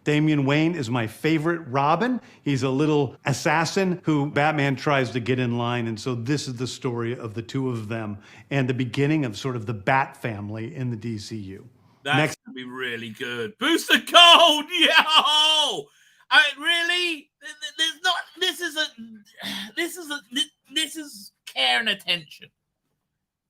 Damian Wayne is my favorite Robin. He's a little assassin who Batman tries to get in line, and so this is the story of the two of them and the beginning of sort of the Bat family in the DCU. That's gonna be really good. Booster Gold, yo! Really? There's not. This is care and attention,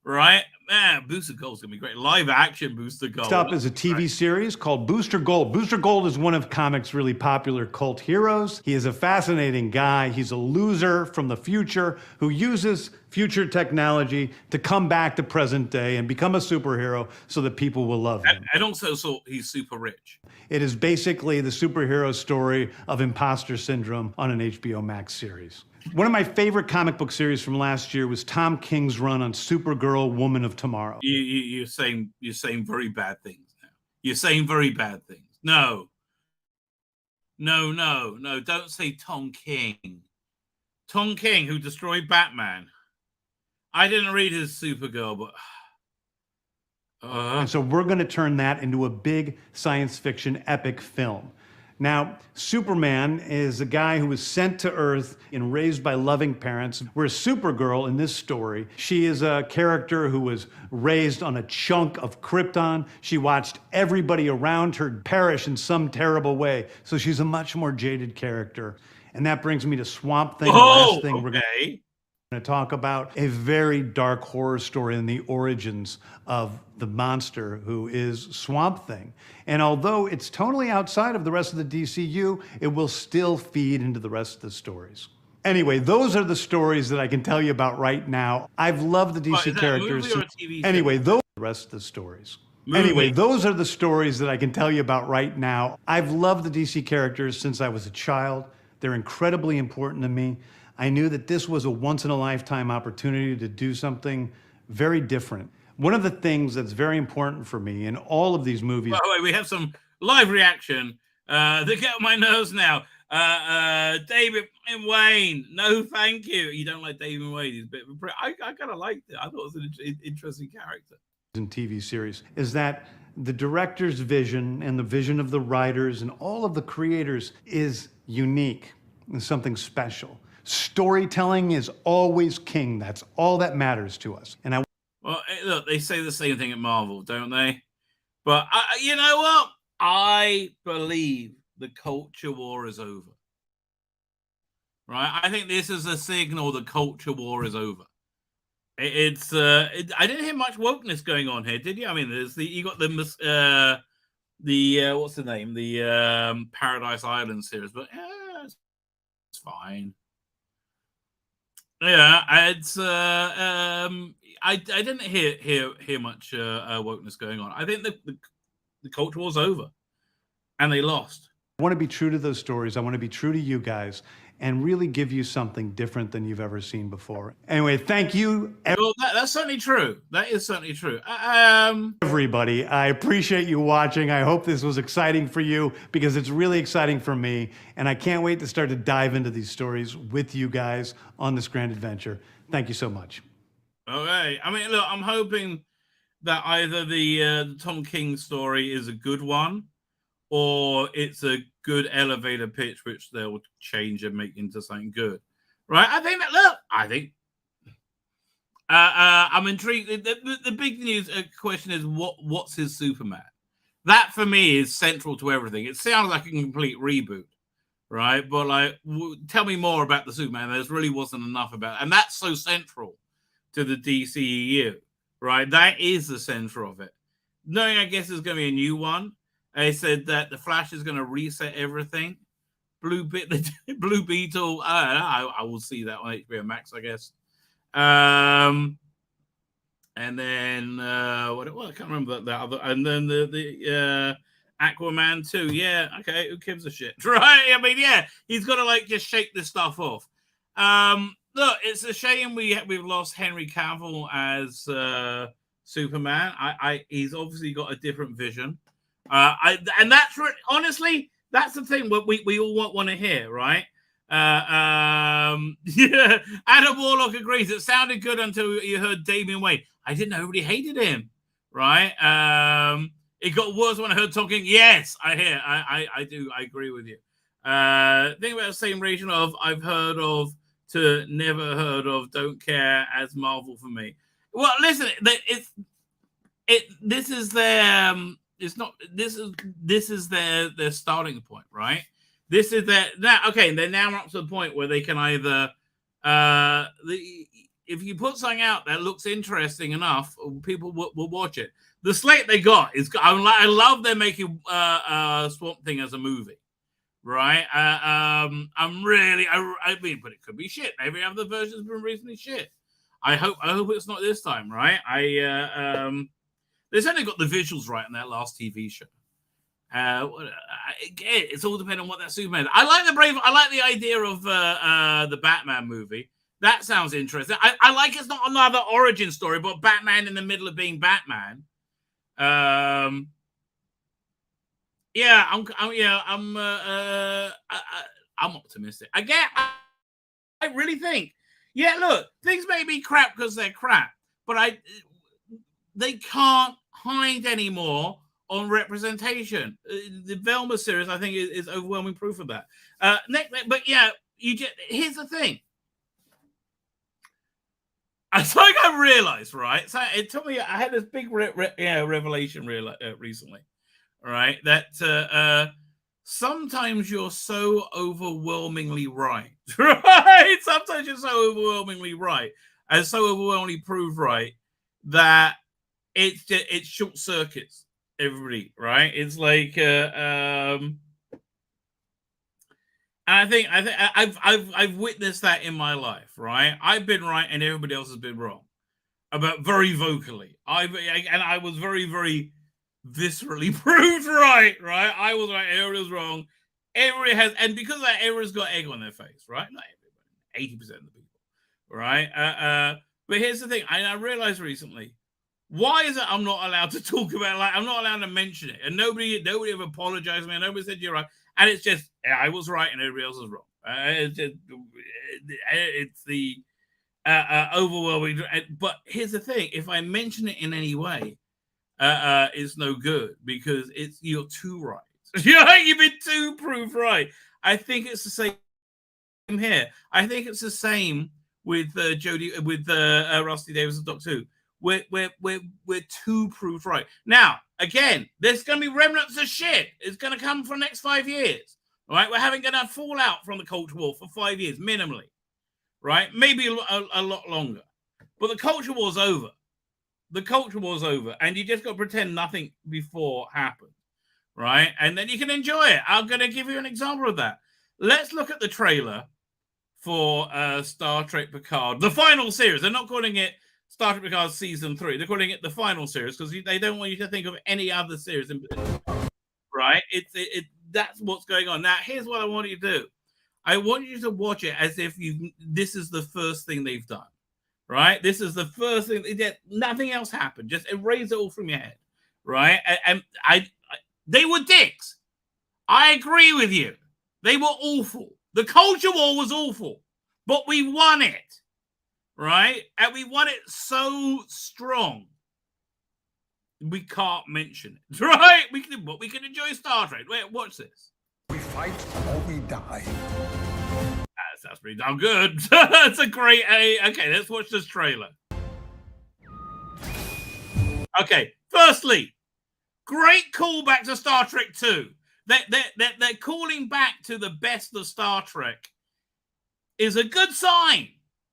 right? Man, Booster Gold's gonna be great. Live action Booster Gold. Next up is a TV series called Booster Gold. Booster Gold is one of comics' really popular cult heroes. He is a fascinating guy. He's a loser from the future who uses future technology to come back to present day and become a superhero so that people will love him. And also, so he's super rich. It is basically the superhero story of imposter syndrome on an HBO Max series. One of my favorite comic book series from last year was Tom King's run on Supergirl, Woman of Tomorrow. You're saying very bad things now. You're saying very bad things. No, don't say Tom King. Tom King, who destroyed Batman. I didn't read his Supergirl, but... And so we're going to turn that into a big science fiction epic film. Now, Superman is a guy who was sent to Earth and raised by loving parents, whereas Supergirl in this story, she is a character who was raised on a chunk of Krypton. She watched everybody around her perish in some terrible way, so she's a much more jaded character. And that brings me to Swamp Thing, the last thing we're going to talk about, a very dark horror story in the origins of the monster who is Swamp Thing. And although it's totally outside of the rest of the DCU, it will still feed into the rest of the stories. Anyway, those are the stories that I can tell you about right now. I've loved the DC characters. Anyway, those are the rest of the stories. Anyway, those are the stories that I can tell you about right now. I've loved the DC characters since I was a child. They're incredibly important to me. I knew that this was a once-in-a-lifetime opportunity to do something very different. One of the things that's very important for me in all of these movies... By the way, we have some live reaction. They get on my nerves now. David and Wayne, no thank you. You don't like David and Wayne. He's a bit of a... I kind of liked it. I thought it was an interesting character. In TV series, is that the director's vision and the vision of the writers and all of the creators is unique and something special. Storytelling is always king. That's all that matters to us. And well, look, they say the same thing at Marvel, don't they? But you know what? I believe the culture war is over. Right? I think this is a signal the culture war is over. I didn't hear much wokeness going on here, did you? I mean, you got the what's the name? The Paradise Island series, but it's fine. Yeah, it's I didn't hear much wokeness going on. I think the culture war's over, and they lost. I want to be true to those stories. I want to be true to you guys and really give you something different than you've ever seen before. Anyway, thank you. Well, that's certainly true. That is certainly true. Everybody, I appreciate you watching. I hope this was exciting for you because it's really exciting for me. And I can't wait to start to dive into these stories with you guys on this grand adventure. Thank you so much. Okay. I mean, look, I'm hoping that either the Tom King story is a good one, or it's a good elevator pitch, which they'll change and make into something good, right? I think I'm intrigued. The big news question is what's his Superman? That for me is central to everything. It sounds like a complete reboot, right? But like, tell me more about the Superman. There really wasn't enough about it. And that's so central to the DCEU, right? That is the center of it. Knowing, I guess, there's going to be a new one. They said that the Flash is going to reset everything. Blue Beetle. I will see that on HBO Max, I guess. And then what? I can't remember that other. And then the Aquaman 2. Yeah, okay. Who gives a shit, right? I mean, yeah, he's got to like just shake this stuff off. Look, it's a shame we've lost Henry Cavill as Superman. He's obviously got a different vision. And that's honestly, that's the thing what we all want to hear, right? Yeah, Adam Warlock agrees. It sounded good until you heard Damian Wayne. I didn't know everybody hated him, right? It got worse when I heard talking. Yes, I hear. I do. I agree with you. Think about the same region of I've heard of to never heard of. Don't care as Marvel for me. Well, listen, this is their. It's not. This is their starting point, right? This is their now. Okay, they're now up to the point where they can either if you put something out that looks interesting enough, people will watch it. The slate they got is, I love they're making Swamp Thing as a movie, right? I mean, but it could be shit. Every other version's been reasonably shit. I hope it's not this time, right? They certainly got the visuals right in that last TV show. Again, it's all depending on what that Superman is. I like the idea of the Batman movie. That sounds interesting. I like it's not another origin story, but Batman in the middle of being Batman. I'm optimistic. Again, I really think, look, things may be crap because they're crap, but they can't hide anymore on representation. The Velma series, I think, is overwhelming proof of that. Here's the thing. It's like I realized, right? So it took me. I had this big revelation recently, right? That sometimes you're so overwhelmingly right, right? Sometimes you're so overwhelmingly right, and so overwhelmingly proved right that it short circuits everybody, right? It's like, and I think I've witnessed that in my life, right? I've been right, and everybody else has been wrong, about very vocally. I was very, very viscerally proved right? I was right, everybody was wrong. Everybody has, and because of that, everyone's got egg on their face, right? Not everybody, 80% of the people, right? But here's the thing: I realized recently. Why is it I'm not allowed to talk about, like, I'm not allowed to mention it? And nobody ever apologized to me. Nobody said you're right. And it's just, I was right and everybody else was wrong. It's the overwhelming. But here's the thing. If I mention it in any way, it's no good because you're too right. You've been too proved right. I think it's the same here. I think it's the same with Rusty Davies and Doctor Who. We're too proved right. Now, again, there's going to be remnants of shit. It's going to come for the next 5 years. Right? We're having a fallout from the culture war for 5 years, minimally. Right? Maybe a lot longer. But the culture war's over. The culture war's over. And you just got to pretend nothing before happened. Right? And then you can enjoy it. I'm going to give you an example of that. Let's look at the trailer for Star Trek Picard. The final series. They're not calling it Star Trek Picard Season 3. They're calling it the final series because they don't want you to think of any other series. Right? That's what's going on. Now, here's what I want you to do. I want you to watch it as if this is the first thing they've done. Right? This is the first thing. Nothing else happened. Just erase it all from your head. Right? And they were dicks. I agree with you. They were awful. The culture war was awful. But we won it. Right? And we won it so strong. We can't mention it. Right? We can enjoy Star Trek. Wait, watch this. We fight or we die. That sounds pretty damn good. That's a great okay, let's watch this trailer. Okay, firstly, great callback to Star Trek 2. They're calling back to the best of Star Trek is a good sign.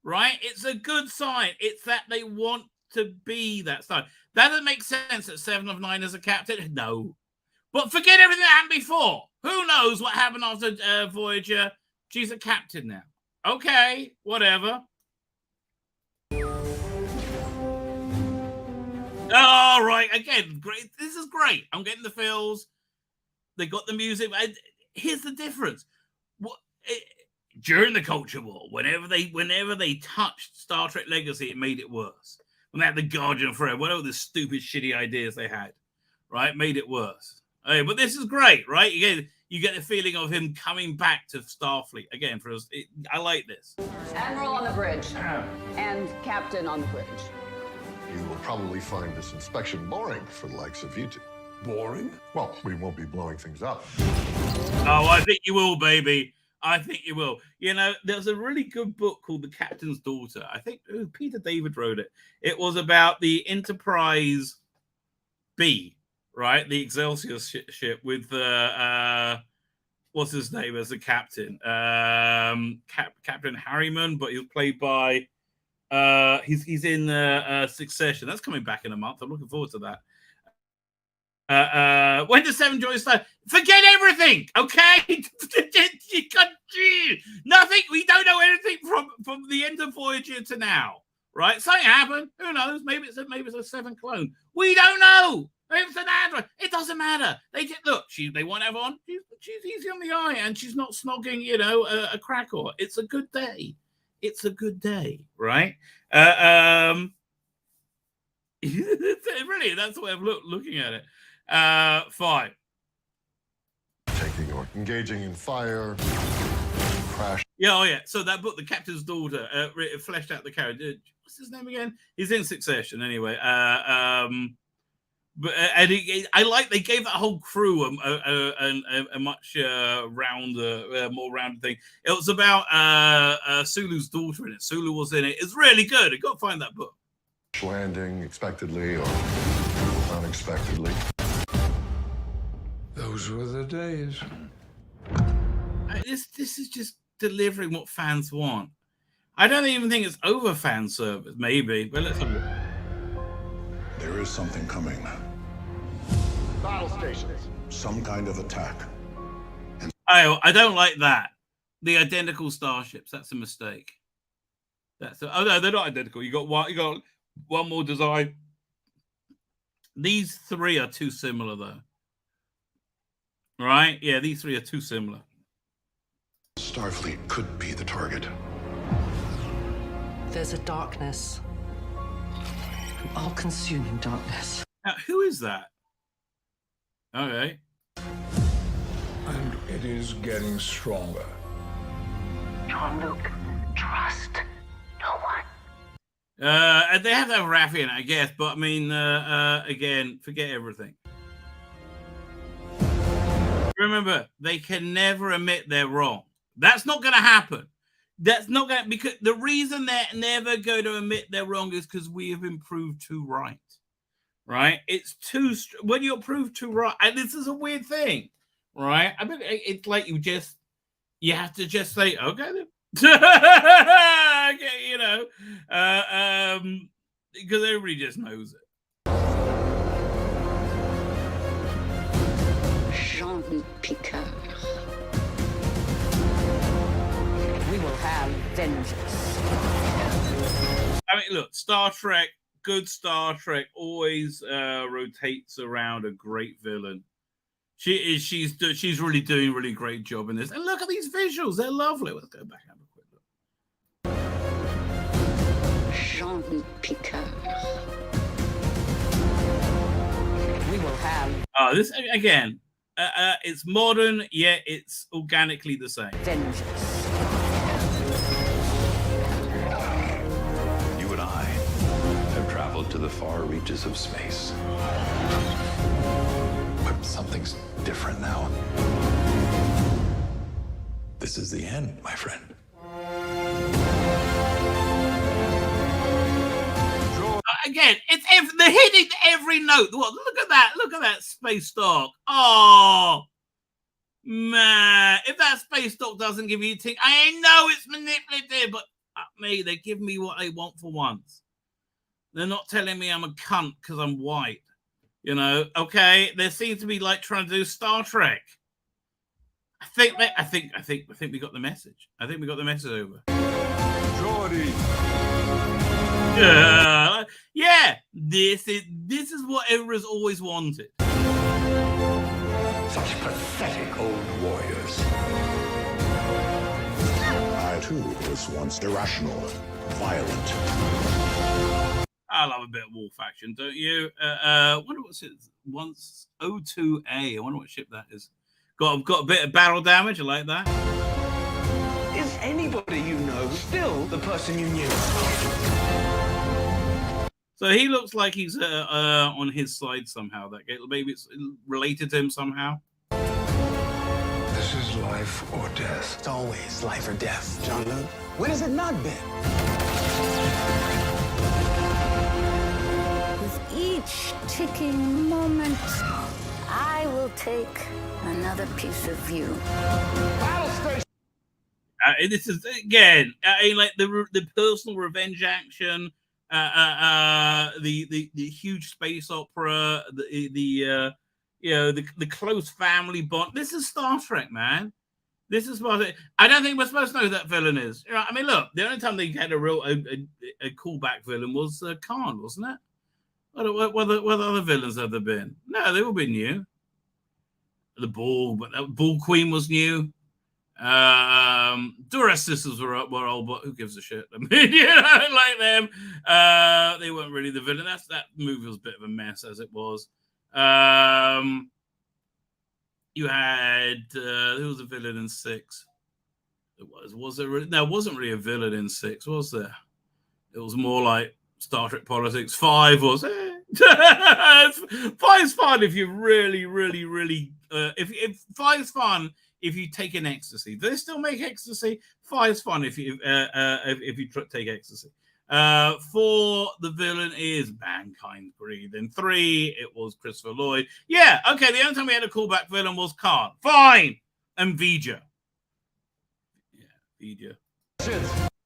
Right? It's a good sign. It's that they want to be that sign. That doesn't make sense that 7 of 9 is a captain. No. But forget everything that happened before. Who knows what happened after Voyager? She's a captain now. Okay, whatever. All right, again, great. This is great. I'm getting the feels. They got the music. Here's the difference. During the culture war, whenever they touched Star Trek Legacy, it made it worse. When they had the Guardian Forever, whatever the stupid, shitty ideas they had, right, made it worse. Okay, but this is great, right? You get the feeling of him coming back to Starfleet again. I like this. Admiral on the bridge and Captain on the bridge. You will probably find this inspection boring for the likes of you two. Boring? Well, we won't be blowing things up. Oh, I think you will, baby. I think you will. You know, there's a really good book called The Captain's Daughter. I think Peter David wrote it. It was about the Enterprise B, right? The Excelsior ship with what's his name as the captain? Captain Harriman, but he was played by He's in Succession. That's coming back in a month. I'm looking forward to that. When does Seven Joys start? Forget everything, okay? Nothing. We don't know anything from the end of Voyager to now, right? Something happened. Who knows? Maybe it's a Seven clone. We don't know. Maybe it's an android. It doesn't matter. They just look. They want to have on. She's easy on the eye, and she's not snogging, a cracker. It's a good day. It's a good day, right? Really, that's the way of looking at it. 5. Taking or engaging in fire, crash. Yeah, oh yeah. So that book, The Captain's Daughter, fleshed out the character. What's his name again? He's in Succession, anyway. But I like they gave that whole crew a much more rounded thing. It was about Sulu's daughter in it. Sulu was in it. It's really good. I got to find that book. Landing expectedly or unexpectedly. Those were the days. This is just delivering what fans want. I don't even think it's over fan service, maybe, but let's have a look. There is something coming. Battle stations. Some kind of attack. I don't like that. The identical starships. That's a mistake. Oh no, they're not identical. You got one more design. These 3 are too similar, though. Right? Yeah, these 3 are too similar. Starfleet could be the target. There's a darkness. An all-consuming darkness. Now, who is that? Okay. And it is getting stronger. Jean-Luc, trust no one. They have to have Raffi in it, I guess, but I mean, again, forget everything. Remember, they can never admit they're wrong. That's not going to happen. That's not going to, because the reason they're never going to admit they're wrong is because we have been proved too right. Right? It's too, when you're proved too right, and this is a weird thing, right? I mean, it's like you have to just say, okay, then. Okay, because everybody just knows it. Jean Picard. We will have vengeance. I mean, look, Star Trek, good Star Trek always rotates around a great villain. She's really doing a really great job in this. And look at these visuals; they're lovely. Let's go back and have a quick look. Jean Picard. We will have This again. It's modern, yet it's organically the same. vengeance. You and I have traveled to the far reaches of space. But something's different now. This is the end, my friend. Again, they're hitting every note. What? Look at that! Look at that space dock. Oh man! If that space dock doesn't give you ting, I know it's manipulative, but they give me what I want for once. They're not telling me I'm a cunt because I'm white. Okay? They seem to be like trying to do Star Trek. I think we got the message. I think we got the message over. Geordie. Yeah. This is what everyone's always wanted. Such pathetic old warriors. I, too, was once irrational, violent. I love a bit of Wolf action, don't you? I wonder what's it once O2A. I wonder what ship that is. Got a bit of barrel damage. I like that. Is anybody you know still the person you knew? So he looks like he's on his side somehow. That guy. Maybe it's related to him somehow. This is life or death. It's always life or death, Jean-Luc. When has it not been? With each ticking moment, I will take another piece of you. This is again, like the personal revenge action, the huge space opera, the close family bond. This is Star Trek, man. This is what I don't think we're supposed to know who that villain is. You know, I mean, look, the only time they had a real a callback villain was Khan, wasn't it? What other villains have there been? No, they've all been new. The Bull, but Bull Queen was new. Duress sisters were old, but who gives a shit? I mean, you know, like them. They weren't really the villain. That movie was a bit of a mess as it was. You had who was a villain in 6? Was there? No, it wasn't really a villain in 6, was there? It was more like Star Trek politics. 5 was 5's fun if you really if 5's fun if you take an ecstasy. Do they still make ecstasy? 5's fun if you take ecstasy. 4, the villain is Mankind's Greed. In 3, it was Christopher Lloyd. Yeah, okay. The only time we had a callback villain was Khan. Fine, and Vija. Yeah, Vija.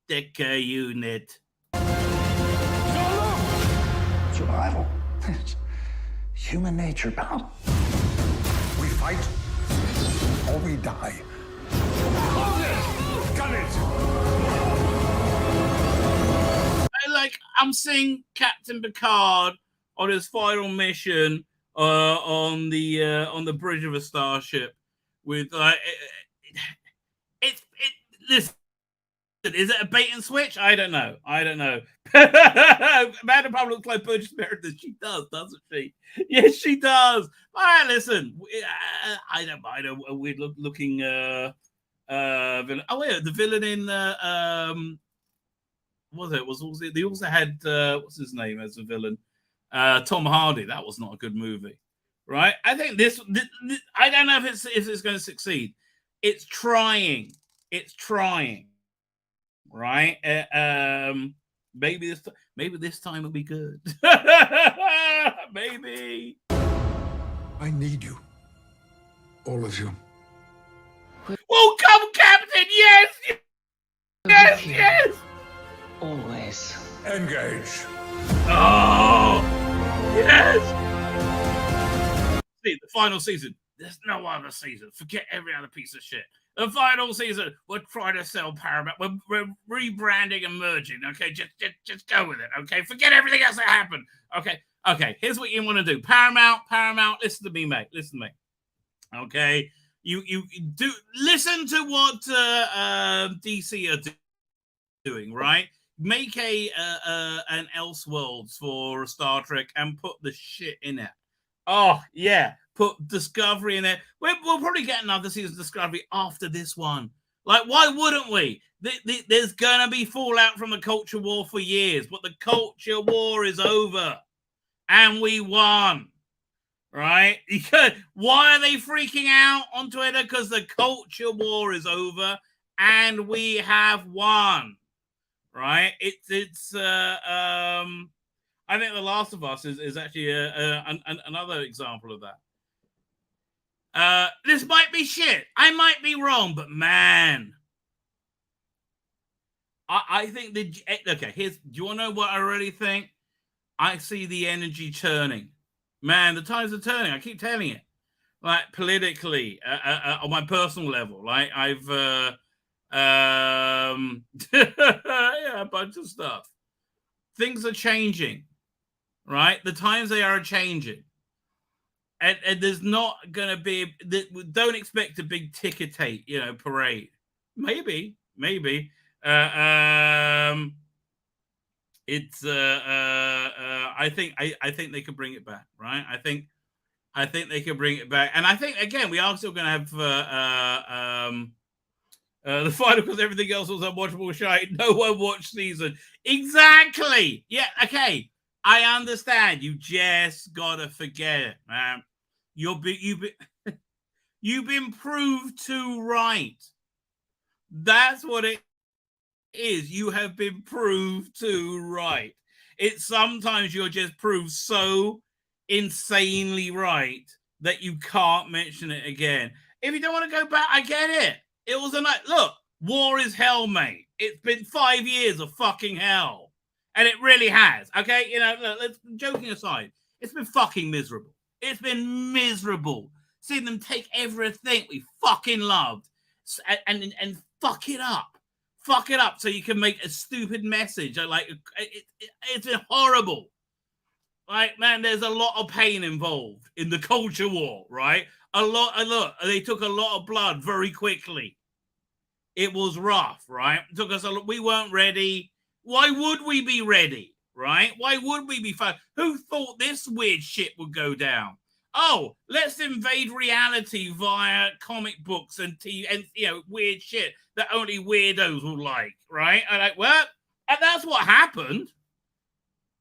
Decker unit. Survival. It's human nature, pal. We fight or we die. Got it! I'm seeing Captain Picard on his final mission on the bridge of a starship with listen, is it a bait and switch? I don't know. Madame Pam looks like Burgess Meredith. She does, doesn't she? Yes, she does. All right, listen. I don't mind a weird looking villain. Oh yeah, the villain in they also had what's his name as a villain? Tom Hardy. That was not a good movie, right? I think this I don't know if it's going to succeed. It's trying, right? Maybe this time will be good. Maybe. I need you, all of you. Oh, come, Captain! Yes. Always. Engage. Oh, yes. See, the final season. There's no other season. Forget every other piece of shit. The final season, we're trying to sell Paramount. We're rebranding and merging. Okay, just go with it. Okay, forget everything else that happened. Okay. Here's what you want to do. Paramount. Listen to me, mate. Listen to me. Okay, you do listen to what DC are doing, right? Make an Elseworlds for Star Trek and put the shit in it. Oh yeah, put Discovery in it. We'll probably get another season of Discovery after this one. Like, why wouldn't we? There's gonna be fallout from the culture war for years, but the culture war is over, and we won. Right? Why are they freaking out on Twitter? Because the culture war is over, and we have won. Right? I think The Last of Us is actually another example of that. This might be shit. I might be wrong, but man, I think okay. Do you want to know what I really think? I see the energy turning. Man, the tides are turning. I keep telling you. Like politically, on my personal level, like I've yeah, a bunch of stuff. Things are changing, right? The times they are changing, and there's not gonna be. Don't expect a big ticker tape, parade. Maybe. It's. I think they could bring it back, right? I think they could bring it back, and I think again we are still gonna have the final because everything else was unwatchable shite. No one watched season. Exactly. Yeah. Okay. I understand. You just gotta forget it, man. You've been proved too right. That's what it is. You have been proved too right. It's sometimes you're just proved so insanely right that you can't mention it again. If you don't want to go back, I get it. It was a night. Look, War is hell, mate. It's been 5 years of fucking hell. And it really has. Okay, you know, let's, joking aside, it's been fucking miserable. It's been miserable. Seeing them take everything we fucking loved and fuck it up. Fuck it up so you can make a stupid message. Like, it's been horrible. Right, man, there's a lot of pain involved in the culture war, right? A lot. They took a lot of blood very quickly. It was rough, right? It took us a lot. We weren't ready. Why would we be ready, right? Why would we be fine? Who thought this weird shit would go down? Oh, let's invade reality via comic books and weird shit that only weirdos will like, right? And like, what? And that's what happened,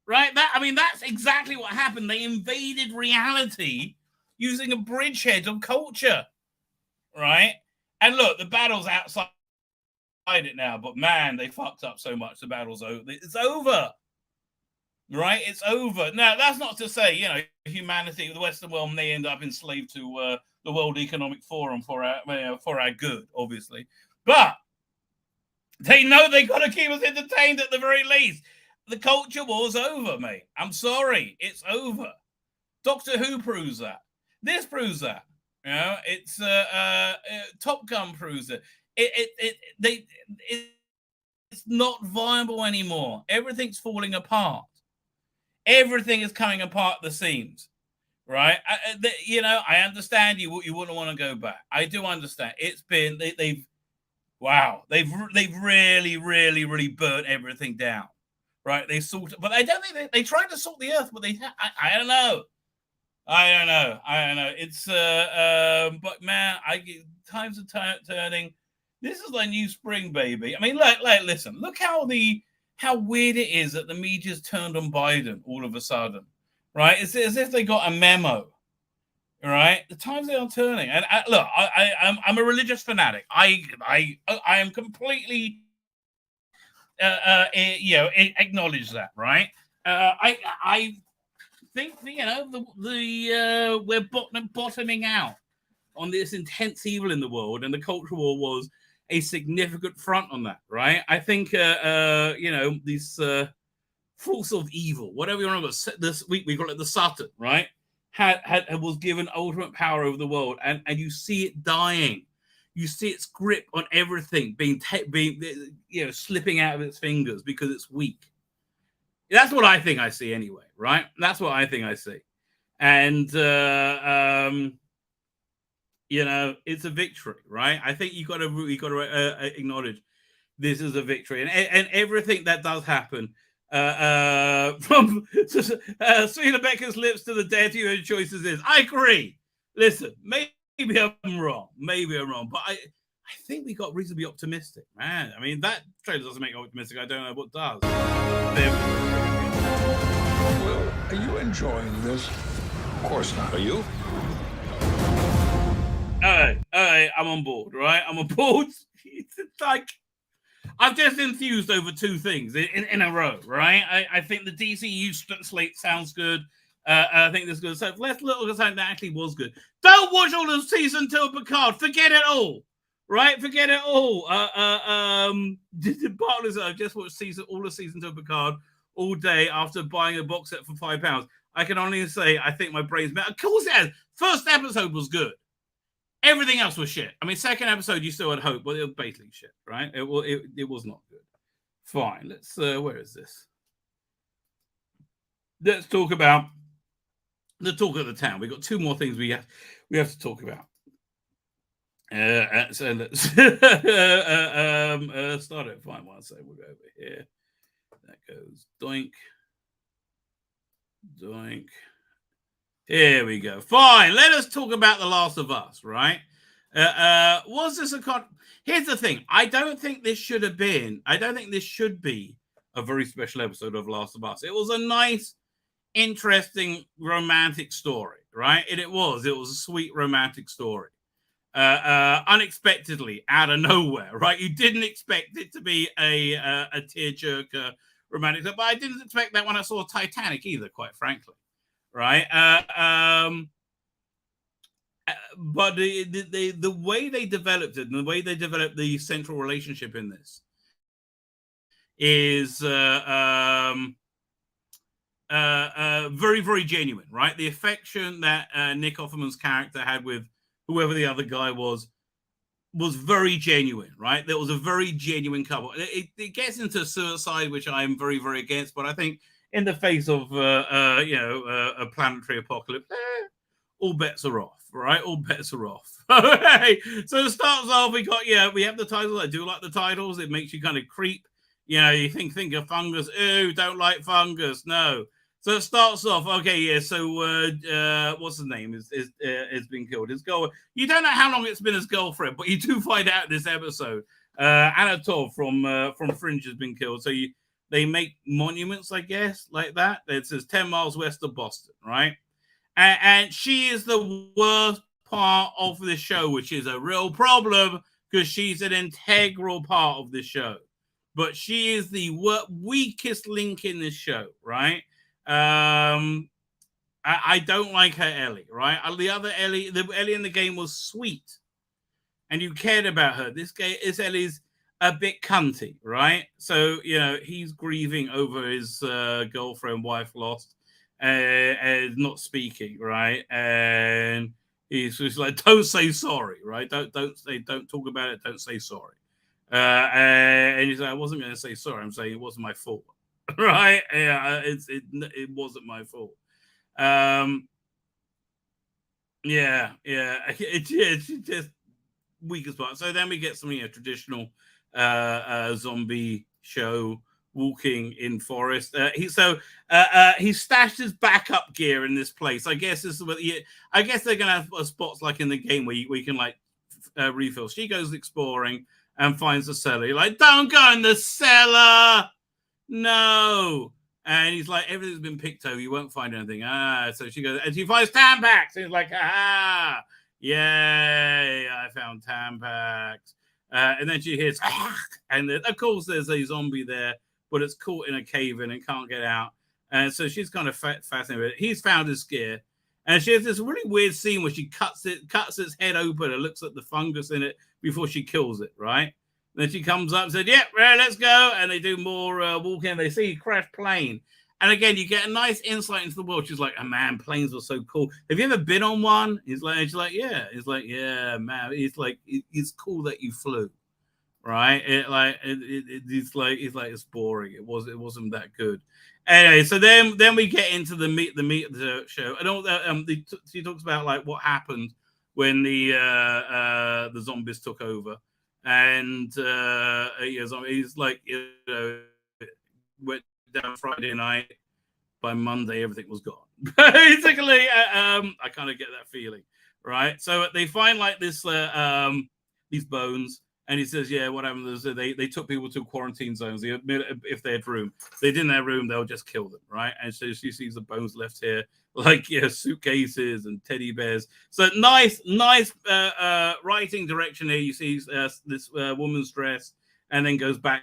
right? That's exactly what happened. They invaded reality using a bridgehead of culture, right? And look, the battle's outside it now, but man, they fucked up so much. The battle's over. It's over, right? It's over. Now, that's not to say, you know, humanity, the Western world may end up enslaved to the World Economic Forum for our good, obviously. But they know they got to keep us entertained at the very least. The culture war's over, mate. I'm sorry, it's over. Doctor Who proves that. This proves that. You know, it's Top Gun proves it. It's not viable anymore. Everything's falling apart. Everything is coming apart at the seams, right? I understand you wouldn't want to go back. I do understand. It's been they've really, really, really burnt everything down, right? They sorted, but I don't think they tried to sort the earth, but I don't know. I don't know. It's but man, times are turning. This is like new spring, baby. I mean, listen, look how weird it is that the media's turned on Biden all of a sudden, right? It's as if they got a memo, right? The times they are turning. And look, I'm a religious fanatic. I am completely, acknowledge that, right? I think we're bottoming out on this intense evil in the world, and the culture war was a significant front on that, right? I think this force of evil, whatever you want to call it, this week we call it the Satan, right? Was given ultimate power over the world, and you see it dying. You see its grip on everything being slipping out of its fingers because it's weak. That's what I think I see anyway, right? That's what I think I see. And it's a victory, right? I think you got to acknowledge this is a victory, and everything that does happen from Tzvi Lebetkin's lips to the deity who choices is. I agree. Listen, maybe I'm wrong, but I think we got reason to be optimistic, man. I mean, that trailer doesn't make me optimistic. I don't know what does. Will, are you enjoying this? Of course not. Are you? All right, I'm on board, right? I'm on board. It's like I'm just enthused over two things in a row, right? I think the DCU slate sounds good. I think this is good. So let's look at something that actually was good. Don't watch all of season 2 of Picard. Forget it all, right? Forget it all. Partners, I just watched all of season 2 of Picard all day after buying a box set for £5. I can only say I think my brain's met. Of course it has. First episode was good. Everything else was shit. I mean, second episode you still had hope, but it was basically shit, right? It was not good. Fine. Let's where is this? Let's talk about the talk of the town. We've got two more things we have to talk about. So let's start it. Fine, one second. We'll go over here. That goes doink. Doink. Here we go. Fine. Let us talk about The Last of Us, right? Was this Here's the thing. I don't think this should be a very special episode of Last of Us. It was a nice, interesting, romantic story, right? It was a sweet romantic story. Unexpectedly, out of nowhere, right? You didn't expect it to be a tearjerker romantic, but I didn't expect that when I saw Titanic either, quite frankly. Right. But the way they developed it and the way they developed the central relationship in this is very, very genuine, right? The affection that Nick Offerman's character had with whoever the other guy was very genuine, right? There was a very genuine couple. It gets into suicide, which I am very, very against, but I think in the face of, a planetary apocalypse, all bets are off, right? All bets are off. Okay. So it starts off, we have the titles. I do like the titles. It makes you kind of creep. You think of fungus. Ooh, don't like fungus. No. So it starts off, okay, yeah. So what's his name? Is been killed. His girl. You don't know how long it's been his girlfriend, but you do find out this episode. Anatol from Fringe has been killed. So they make monuments, I guess, like that. It says 10 miles west of Boston, right? And she is the worst part of the show, which is a real problem because she's an integral part of the show. But she is the weakest link in this show, right? I don't like her Ellie, right? The other Ellie, the Ellie in the game was sweet, and you cared about her. This Ellie's a bit cunty, right? So he's grieving over his girlfriend, wife lost, and not speaking, right? And he's just like, don't say sorry, right? Don't talk about it. Don't say sorry. And he's like, I wasn't going to say sorry. I'm saying it wasn't my fault. Right? Yeah, it wasn't my fault. It's just weakest part. So then we get some traditional zombie show walking in forest. He stashed his backup gear in this place. I guess this is what I guess they're gonna have spots like in the game where we can refill. She goes exploring and finds a cellar. You're like, don't go in the cellar. No. And he's like, everything's been picked over. You won't find anything. So she goes, and she finds Tampax. He's like, yay, I found Tampax. And then she hears, and of course there's a zombie there, but it's caught in a cave in and can't get out. And so she's kind of fascinated with it. He's found his gear. And she has this really weird scene where she cuts its head open and looks at the fungus in it before she kills it, right? Then she comes up and said, "Yep, let's go." And they do more walking. They see a crashed plane. And again, you get a nice insight into the world. She's like, "Oh man, planes were so cool. Have you ever been on one?" She's like, "Yeah." He's like, "Yeah, man." He's like, "It's cool that you flew." Right? It's it's boring. It wasn't that good. Anyway, so then we get into the meat of the show. And all she talks about what happened when the zombies took over. And he's like, went down Friday night. By Monday, everything was gone. Basically, I kind of get that feeling, right? So they find this these bones, and he says, "Yeah, what happened is they took people to quarantine zones. If they had room, they didn't have room. They'll just kill them, right?" And so she sees the bones left here, suitcases and teddy bears. So nice writing direction here. You see this woman's dress, and then goes back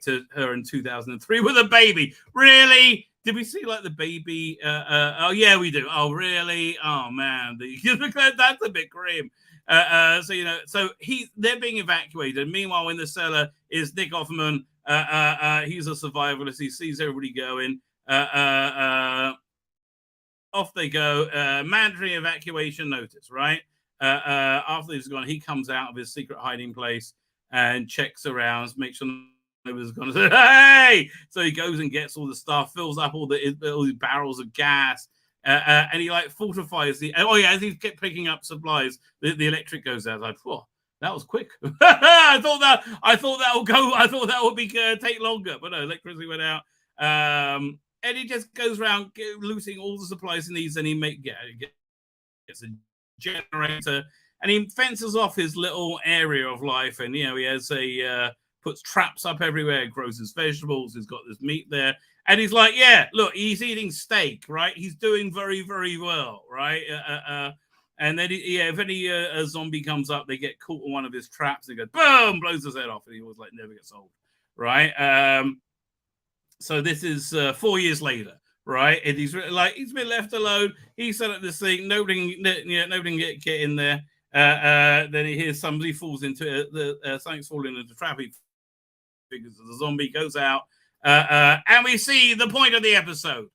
to her in 2003 with a baby. Really? Did we see the baby? Oh yeah, we do. Oh really? Oh man, that's a bit grim. So they're being evacuated. Meanwhile, in the cellar is Nick Offerman. He's a survivalist. He sees everybody going. Off they go. Mandatory evacuation notice, right? After he's gone, he comes out of his secret hiding place and checks around, makes sure nobody's gone. Hey! So he goes and gets all the stuff, fills up all these barrels of gas, and he fortifies the. Oh yeah, as he's picking up supplies, the electric goes out. Like, whoa, that was quick. I thought that would go. I thought that would take longer, but no, electricity went out. And he just goes around looting all the supplies he needs, and he gets a generator, and he fences off his little area of life. And he has puts traps up everywhere, grows his vegetables. He's got this meat there, and he's like, "Yeah, look, he's eating steak, right? He's doing very, very well, right?" And then if any zombie comes up, they get caught in one of his traps. He goes, boom, blows his head off, and he was never gets old, right? So this is 4 years later, right? And he's been left alone. He set up this thing. Nobody can get in there. Then he hears somebody falls into something's falling into traffic. Figures the zombie goes out, and we see the point of the episode.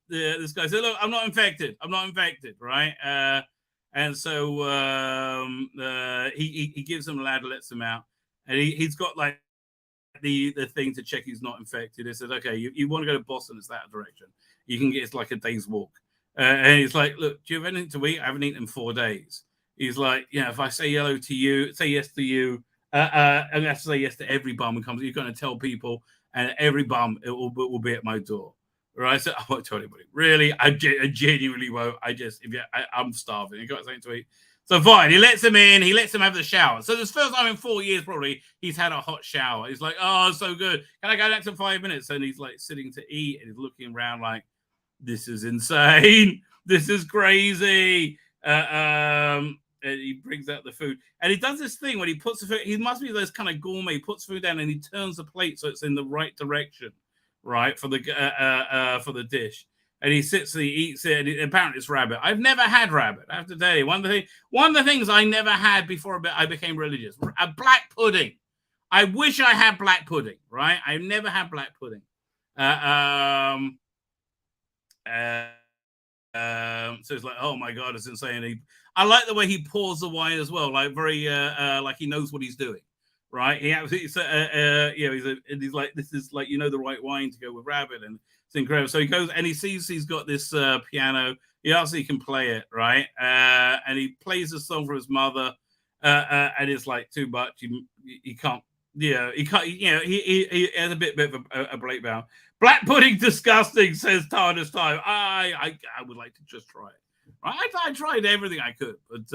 This guy said, "Look, I'm not infected. Right?" And so he gives him a ladder, lets him out, and he's got like the thing to check he's not infected. He says, "Okay, you want to go to Boston? It's that direction. You can get it's like a day's walk." And he's like, "Look, do you have anything to eat? I haven't eaten in 4 days." He's like, "If I say yes to you, and I have to say yes to every bum who comes. You're going to tell people, and every bum will be at my door." Right? So I won't tell anybody. Really, I genuinely won't. I'm starving. You got something to eat. So fine, he lets him in. He lets him have the shower. So this first time in 4 years, probably, he's had a hot shower. He's like, "Oh, so good. Can I go next in 5 minutes?" And he's like sitting to eat, and he's looking around like, "This is insane. This is crazy." And he brings out the food, and he does this thing when he puts the food. He must be those kind of gourmet. He puts food down, and he turns the plate so it's in the right direction, right, for the dish. And he sits and he eats it. And apparently, it's rabbit. I've never had rabbit. I have to tell you, one of the things I never had before I became religious, a black pudding. I wish I had black pudding. Right, I've never had black pudding. So it's like, oh my god, it's insane. I like the way he pours the wine as well, like very like he knows what he's doing, right? He absolutely, he's like, this is like, the right wine to go with rabbit, and it's incredible. So he goes and he sees he's got this piano. He asks if he can play it, right? And he plays a song for his mother, and it's like too much. He can't. Yeah, he can't. He has a bit of a breakdown. Black pudding, disgusting, says TARDIS Time. I would like to just try it. Right? I tried everything I could, but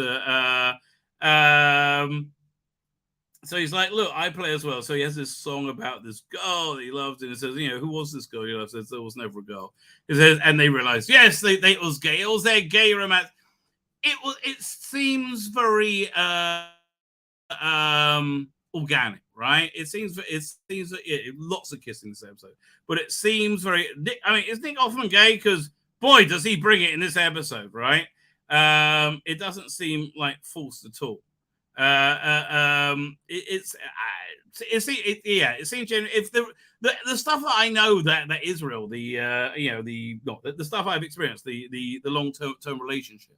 so he's like, "Look, I play as well." So he has this song about this girl that he loves, and it says, "Who was this girl?" He loves. Says there was never a girl. He says, and they realize, yes, it was gay. It was their gay romance. It seems very organic, right? It seems lots of kissing this episode, but it seems very. I mean, is Nick Offerman gay? Because boy, does he bring it in this episode, right? It doesn't seem like forced at all. It seems genuine. If the stuff that I know that is real, the stuff I've experienced, the long term relationship,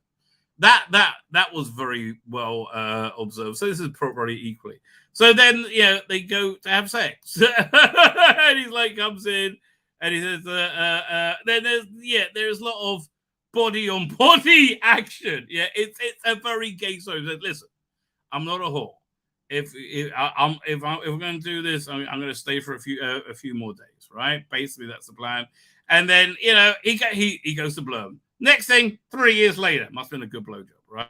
that was very well observed. So this is probably equally. So then they go to have sex, and he's like comes in. And he says, then there's a lot of body on body action. Yeah, it's a very gay story. Says, listen, I'm not a whore. If we're going to do this, I'm going to stay for a few more days, right? Basically, that's the plan. And then he goes to blow him. Next thing, 3 years later, must have been a good blowjob, right?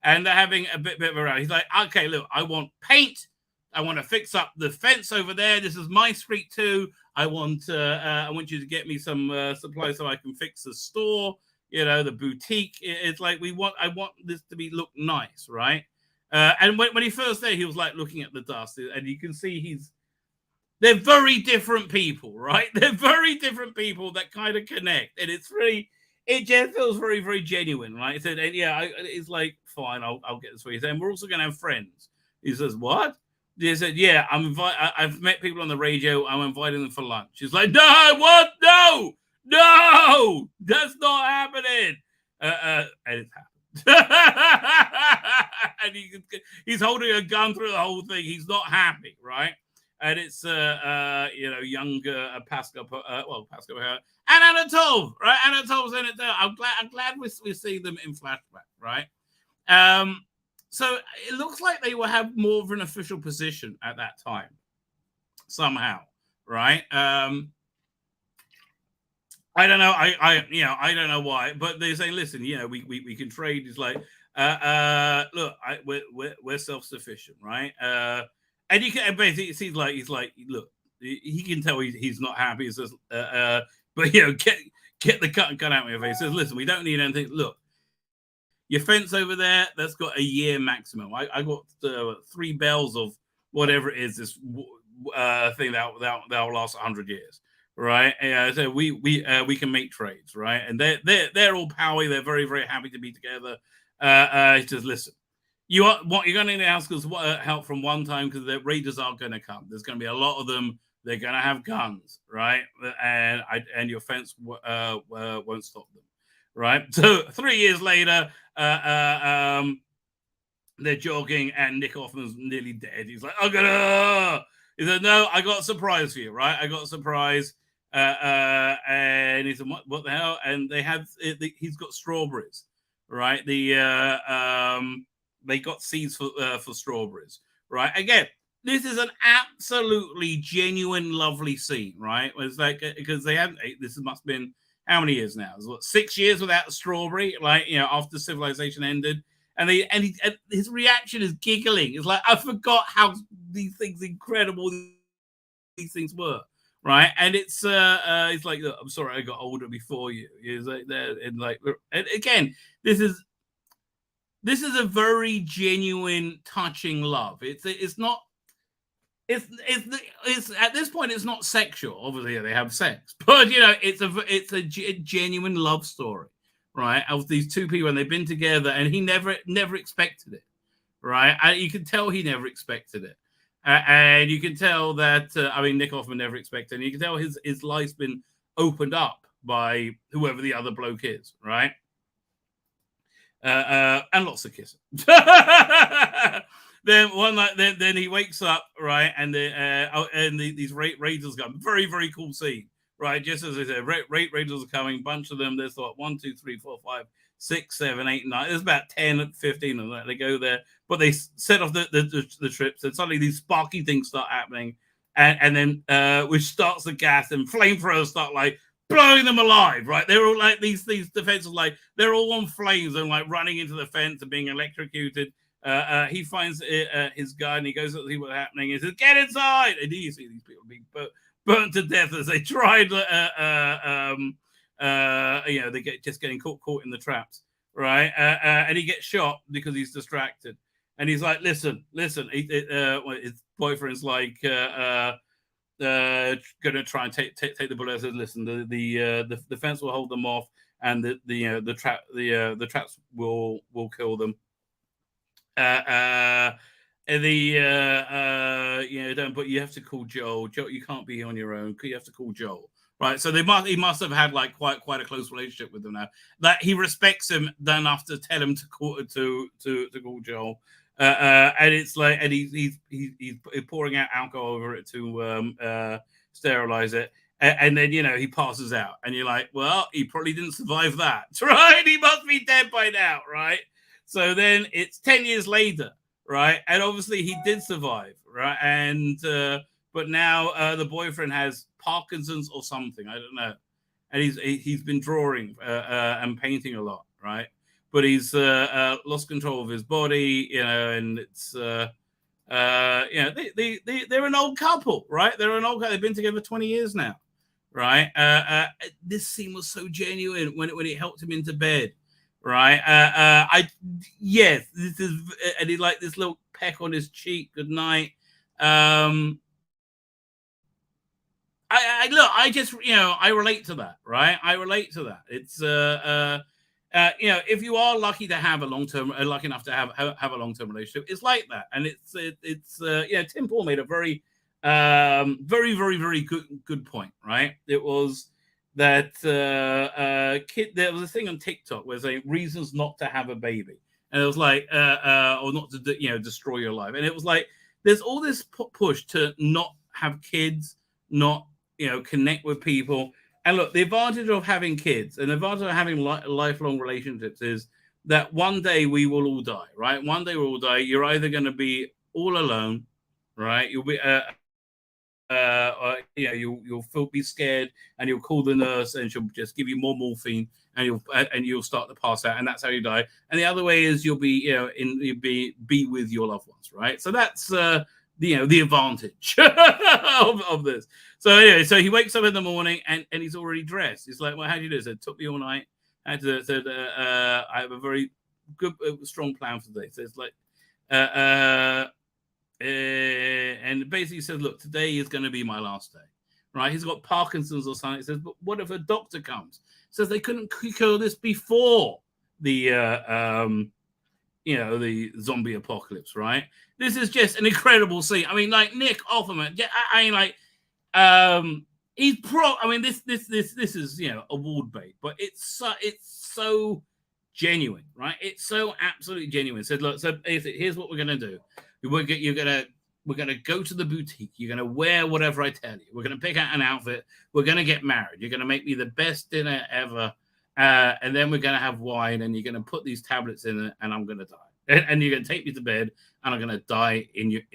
And they're having a bit of a row. He's like, okay, look, I want paint. I want to fix up the fence over there. This is my street too. I want you to get me some supplies so I can fix the store. The boutique. It's like I want this to look nice, right? And when he first there, he was like looking at the dust, and you can see they're very different people, right? They're very different people that kind of connect, and it just feels very, very genuine, right? So it's like fine, I'll get this for you. And we're also going to have friends. He says, what? He said, yeah, I've met people on the radio. I'm inviting them for lunch. He's like, no, what? No, that's not happening. And it's happened. And he's holding a gun through the whole thing. He's not happy, right? And it's younger Pascal, and Anatole, right? Anatole's in it there. I'm glad we see them in flashback, right? So it looks like they will have more of an official position at that time, somehow, right? I don't know. I don't know why, but they say, listen, we can trade. It's like, look, we're self-sufficient, right? And you can basically he's like, look, he can tell he's not happy. He says, but get the cut and cut out of your face. He says, listen, we don't need anything. Look. Your fence over there, that's got a year maximum. I got 3 bells of whatever it is, this thing that will last 100 years, right? So we can make trades, right? And they're all powy. They're very, very happy to be together. He says, listen, you're going to need to ask us help from one time because the raiders are going to come. There's going to be a lot of them. They're going to have guns, right? And your fence won't stop them, right? So 3 years later, they're jogging, and Nick Offerman's nearly dead. He's like, he said, no, I got a surprise for you, right? I got a surprise. And he said, what the hell? And he's got strawberries, right? They got seeds for strawberries, right? Again, this is an absolutely genuine, lovely scene, right? It's like, because this must have been how many years now? It was, what, 6 years without a strawberry, like, after civilization ended. And his reaction is giggling. It's like, I forgot how these things incredible these things were, right? And it's like, look, I'm sorry, I got older before you. It's like and again, this is a very genuine, touching love. It's at this point it's not sexual. Obviously, they have sex, but it's a genuine love story. Right, of these two people, and they've been together, and he never expected it. Right, you can tell he never expected it, and you can tell that Nick Offerman never expected it. And you can tell his life's been opened up by whoever the other bloke is. Right, and lots of kissing. Then one night, then he wakes up, right, and these raiders come. Very, very cool scene. Right, just as I said, raiders are coming, bunch of them. There's what, 1, 2, 3, 4, 5, 6, 7, 8, 9. There's about 10, 15 of them. They go there, but they set off the trips, and suddenly these sparky things start happening, and then which starts the gas, and flamethrowers start like blowing them alive. Right, they're all like these defenses, like they're all on flames and like running into the fence and being electrocuted. He finds his gun, and he goes to see what's happening. He says, "Get inside!" And you see these people being burnt to death as they tried. They just getting caught in the traps, right? And he gets shot because he's distracted. And he's like, "Listen." His boyfriend's like, gonna try and take the bullet. I said, "Listen, the fence will hold them off, and the traps will kill them." But you have to call Joel. Joel, you can't be on your own. You have to call Joel, right? So he must have had like quite a close relationship with him now. That he respects him enough to tell him to call Joel. And it's like, and he's pouring out alcohol over it to sterilize it. And then he passes out, and you're like, well, he probably didn't survive that, right? He must be dead by now, right? So then it's 10 years later, right? And obviously he did survive, right? And but now the boyfriend has Parkinson's or something, I don't know. And he's been drawing and painting a lot, right? But he's lost control of his body, and it's they're an old couple, right? They're an old couple. They've been together 20 years now, right? This scene was so genuine when it helped him into bed. Right. This is, and he like this little peck on his cheek. Good night. I relate to that. Right. I relate to that. It's if you are lucky to have lucky enough to have a long-term relationship, it's like that. And it's Tim Paul made a very, very, very, very good point. Right. It was that there was a thing on TikTok where saying reasons not to have a baby, and it was like or not to destroy your life, and it was like there's all this push to not have kids, not connect with people. And look, the advantage of having kids and the advantage of having lifelong relationships is that one day we will all die, right? One day we'll all die. You're either going to be all alone, right? You'll be you'll be scared, and you'll call the nurse, and she'll just give you more morphine, and you'll start to pass out, and that's how you die. And the other way is you'll be be with your loved ones, right? So that's the advantage of this. So anyway, so he wakes up in the morning, and he's already dressed. He's like, well, how do you do this? It took me all night. I have a very good, strong plan for today. So it's like and basically says, look, today is going to be my last day, right? He's got Parkinson's or something. He says, but what if a doctor comes? He says they couldn't cure this before the the zombie apocalypse, right? This is just an incredible scene. I mean, like Nick Offerman. He's pro. I mean, this is award bait, but it's so genuine, right? It's so absolutely genuine. Said, look, so here's what we're gonna do. We're gonna go to the boutique. You're gonna wear whatever I tell you. We're gonna pick out an outfit. We're gonna get married. You're gonna make me the best dinner ever. And then we're going to have wine, and you're going to put these tablets in it, and I'm going to die. And you're going to take me to bed, and I'm going to die in your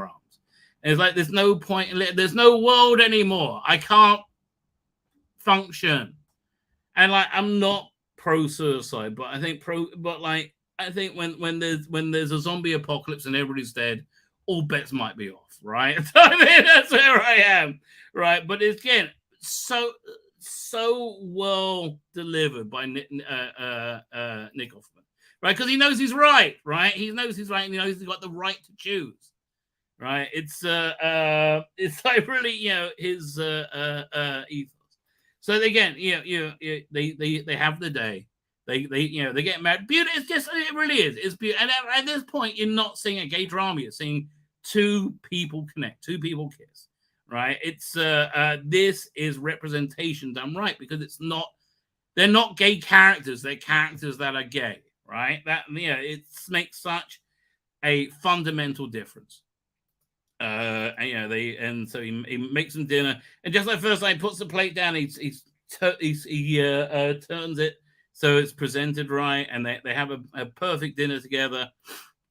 arms. And it's like there's no point. There's no world anymore. I can't function. And like I'm not pro suicide, but I think I think when there's a zombie apocalypse and everybody's dead, all bets might be off, right? I mean, that's where I am, right? But it's, again, so well delivered by Nick Offerman, right? Because he knows he's right? He knows he's right, and he knows he's got the right to choose, right? It's like really, his ethos. So again, they have the day, they get married. Beauty, it really is. It's beautiful. And at this point, you're not seeing a gay drama. You're seeing two people connect, two people kiss. Right, it's this is representation done right, because they're not gay characters, they're characters that are gay, right? That it makes such a fundamental difference. And so he makes them dinner, and just like first, he puts the plate down, he turns it so it's presented right, and they have a perfect dinner together.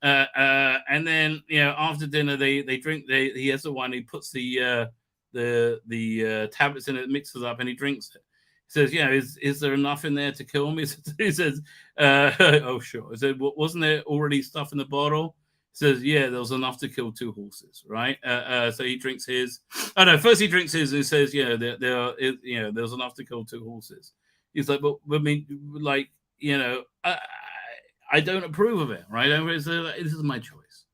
And then after dinner they drink. He has the wine. He puts the tablets in it, mixes up, and he drinks it. He says, is there enough in there to kill me? He says, oh sure. He said, wasn't there already stuff in the bottle? He says, yeah, there was enough to kill 2 horses, right? So he drinks his. Oh no, first he drinks his and he says, there's enough to kill 2 horses. He's like, but I mean, like, I don't approve of it, right? This is my choice.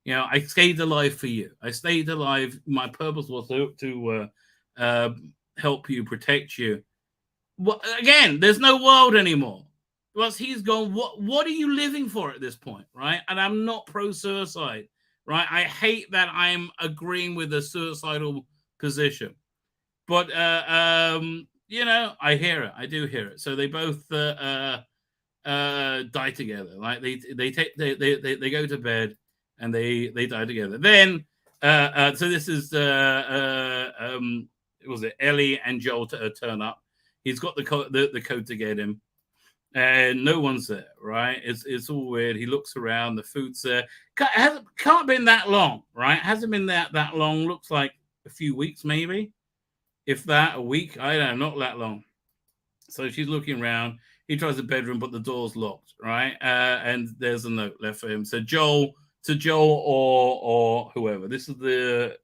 I stayed alive for you. I stayed alive. My purpose was to help you, protect you. Well, again, there's no world anymore. Once he's gone, what are you living for at this point, right? And I'm not pro-suicide, right? I hate that I'm agreeing with a suicidal position. But, I hear it. I do hear it. So they both... die together. Like they go to bed and they die together. Then so this is was it Ellie and Joel turn up. He's got the code to get him, and no one's there. Right? It's all weird. He looks around. The food's there. Can't have been that long. Right? Hasn't been that long. Looks like a few weeks maybe, if that, a week. I don't know. Not that long. So she's looking around. He tries the bedroom, but the door's locked, right? And there's a note left for him. So Joel or whoever. This is the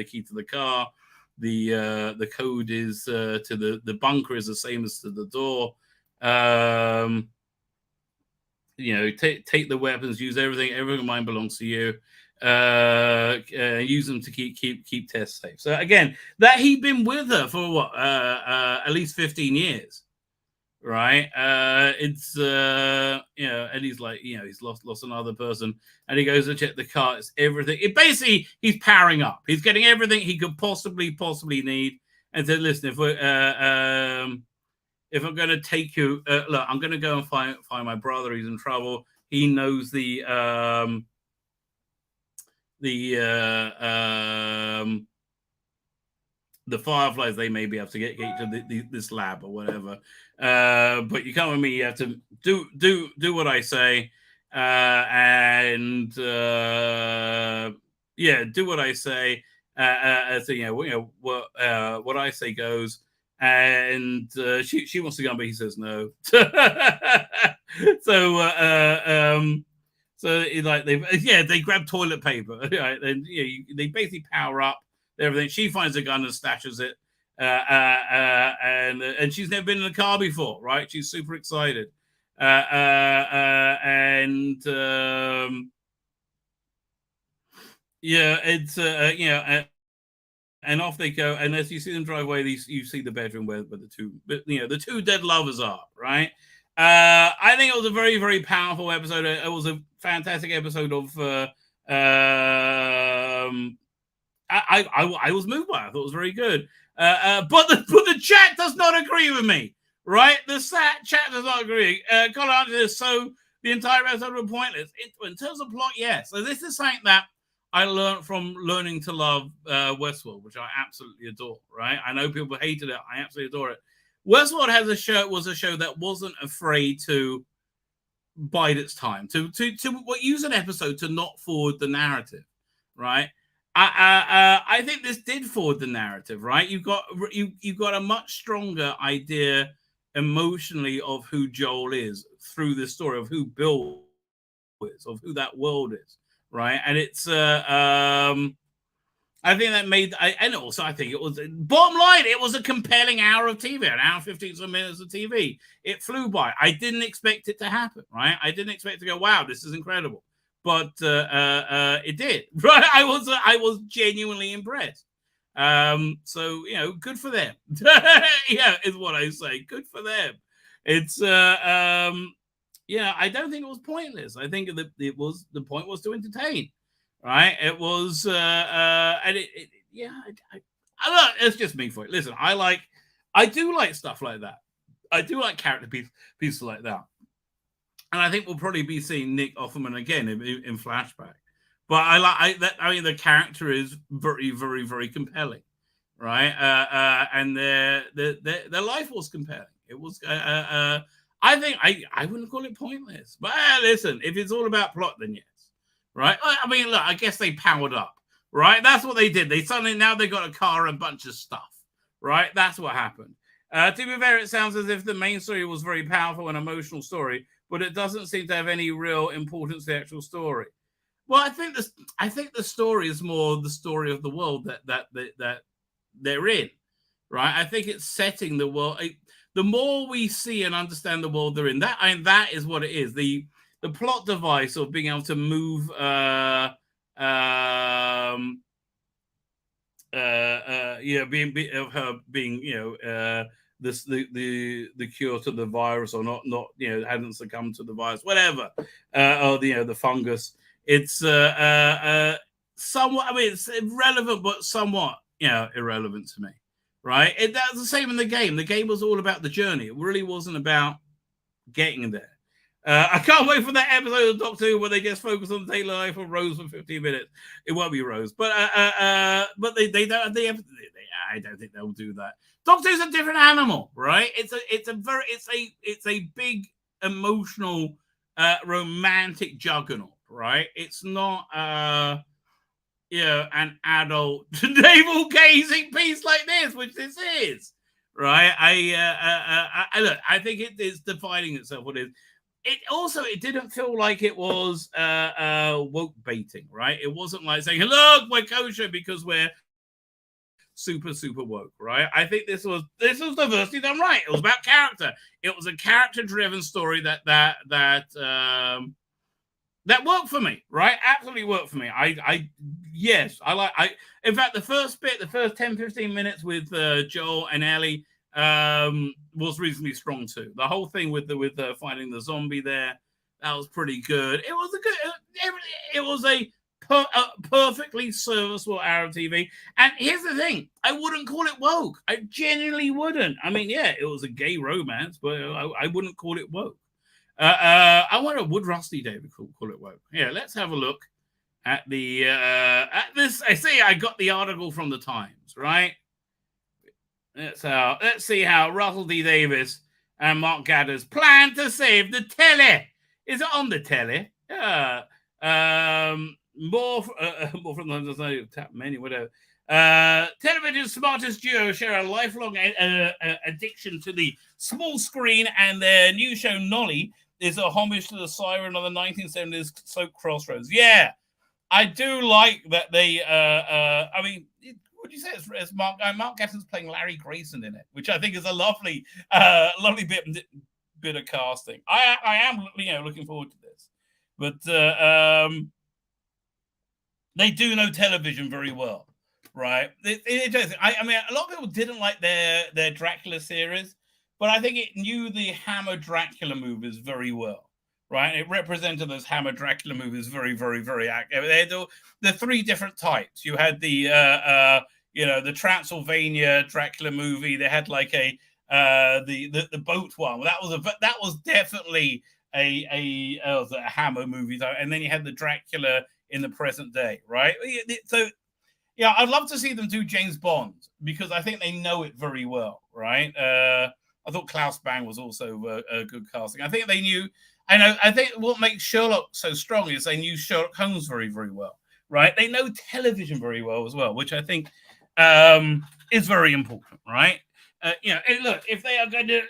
key to the car. The code is to the bunker is the same as to the door. Take the weapons, use everything. Everything of mine belongs to you. Use them to keep Tess safe. So again, that he'd been with her for what? At least 15 years. Right, it's and he's like, he's lost another person, and he goes to check the car. It's everything. Basically he's powering up. He's getting everything he could possibly need, and said, "Listen, if I'm going to take you, look, I'm going to go and find my brother. He's in trouble. He knows the Fireflies. They may be able to get to this lab or whatever. But you come with me. You have to do what I say, and do what I say. So what I say goes. And she wants to go, but he says no. So they grab toilet paper. Right? And they basically power up everything. She finds a gun and stashes it. And she's never been in a car before, right? She's super excited. It's and off they go. And as you see them drive away, you see the bedroom where the two dead lovers are, right? I think it was a very, very powerful episode. It was a fantastic episode of. I was moved by it. I thought it was very good. But the chat does not agree with me, right? The chat does not agree. Colin is so the entire episode was pointless. In terms of plot, yes. So this is something that I learned from learning to love Westworld, which I absolutely adore, right? I know people hated it. I absolutely adore it. Westworld was a show that wasn't afraid to bide its time, to use an episode to not forward the narrative, right? I think this did forward the narrative, right? You've got a much stronger idea emotionally of who Joel is through this story, of who Bill is, of who that world is, right? And it's I think that made, and also I think it was, bottom line, it was a compelling hour of TV, an hour 15 minutes of TV. It flew by. I didn't expect it to happen, right? I didn't expect to go, wow, this is incredible. But it did, right? I was genuinely impressed. So, good for them. Yeah, is what I say. Good for them. It's, I don't think it was pointless. I think that the point was to entertain. Right, it was, and it's just me for it. Listen, I do like stuff like that. I do like character pieces like that, and I think we'll probably be seeing Nick Offerman again in flashback. But I mean, the character is very, very, very compelling, right? And their life was compelling. It was. I think I wouldn't call it pointless. But listen, if it's all about plot, then yes. Right? I mean, look, I guess they powered up, right? That's what they did. Now they got a car and a bunch of stuff, right? That's what happened. To be fair, it sounds as if the main story was very powerful and emotional story, but it doesn't seem to have any real importance to the actual story. Well, I think the story is more the story of the world that they're in, right? I think it's setting the world. The more we see and understand the world they're in, that is what it is. The plot device of being able to move, the cure to the virus or not, hadn't succumbed to the virus, whatever, or the fungus. It's somewhat. I mean, it's irrelevant, but somewhat, irrelevant to me, right? That's the same in the game. The game was all about the journey. It really wasn't about getting there. I can't wait for that episode of Doctor Who where they just focus on the daily life of Rose for 15 minutes. It won't be Rose, but they don't have the empathy. I don't think they'll do that. Doctor Who's a different animal, right? It's a big emotional, romantic juggernaut, right? It's not an adult navel gazing piece like this, which this is, right? I think it is defining itself. What it is. It didn't feel like it was woke baiting, right? It wasn't like saying, look, we're kosher because we're super, super woke, right? I think this was diversity done right. It was about character. It was a character-driven story that worked for me, right? Absolutely worked for me. In fact, the first 10, 15 minutes with Joel and Ellie was reasonably strong too. The whole thing with finding the zombie there, that was pretty good. It was a perfectly serviceable hour of TV. And here's the thing, I wouldn't call it woke. I genuinely wouldn't. I mean, yeah, it was a gay romance, but I wouldn't call it woke. I wonder, would Rusty David call it woke? Yeah, let's have a look at the at this. I see I got the article from the Times, right? Let's see how Russell D. Davies and Mark Gatiss plan to save the telly. Is it on the telly? More from the tap menu, whatever. Television's smartest duo share a lifelong addiction to the small screen, and their new show Nolly is a homage to the siren of the 1970s soap Crossroads. Yeah, I do like that they. I mean, would you say it's Mark Gatiss playing Larry Grayson in it, which I think is a lovely bit of casting. I am looking forward to this, but they do know television very well, right? I mean, a lot of people didn't like their Dracula series, but I think it knew the Hammer Dracula movies very well. Right, it represented those Hammer Dracula movies very, very, very active. They had the three different types. You had the the Transylvania Dracula movie. They had like the boat one. That was definitely a Hammer movie though. And then you had the Dracula in the present day, right? So yeah, I'd love to see them do James Bond because I think they know it very well, right? I thought Klaus Bang was also a good casting. I think they knew. I think what makes Sherlock so strong is they knew Sherlock Holmes very, very well, right? They know television very well as well, which I think is very important, right? Look, if they are going to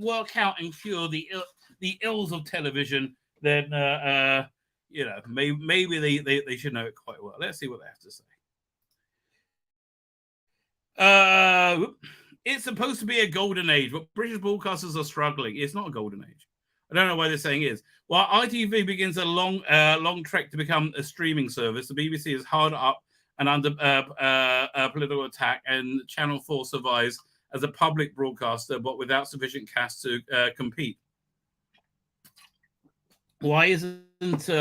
work out and cure the ills of television, then maybe they should know it quite well. Let's see what they have to say. It's supposed to be a golden age, but British broadcasters are struggling. It's not a golden age. I don't know why they're saying is. While ITV begins a long trek to become a streaming service, the BBC is hard up and under political attack, and Channel 4 survives as a public broadcaster, but without sufficient cash to compete. Why isn't BBC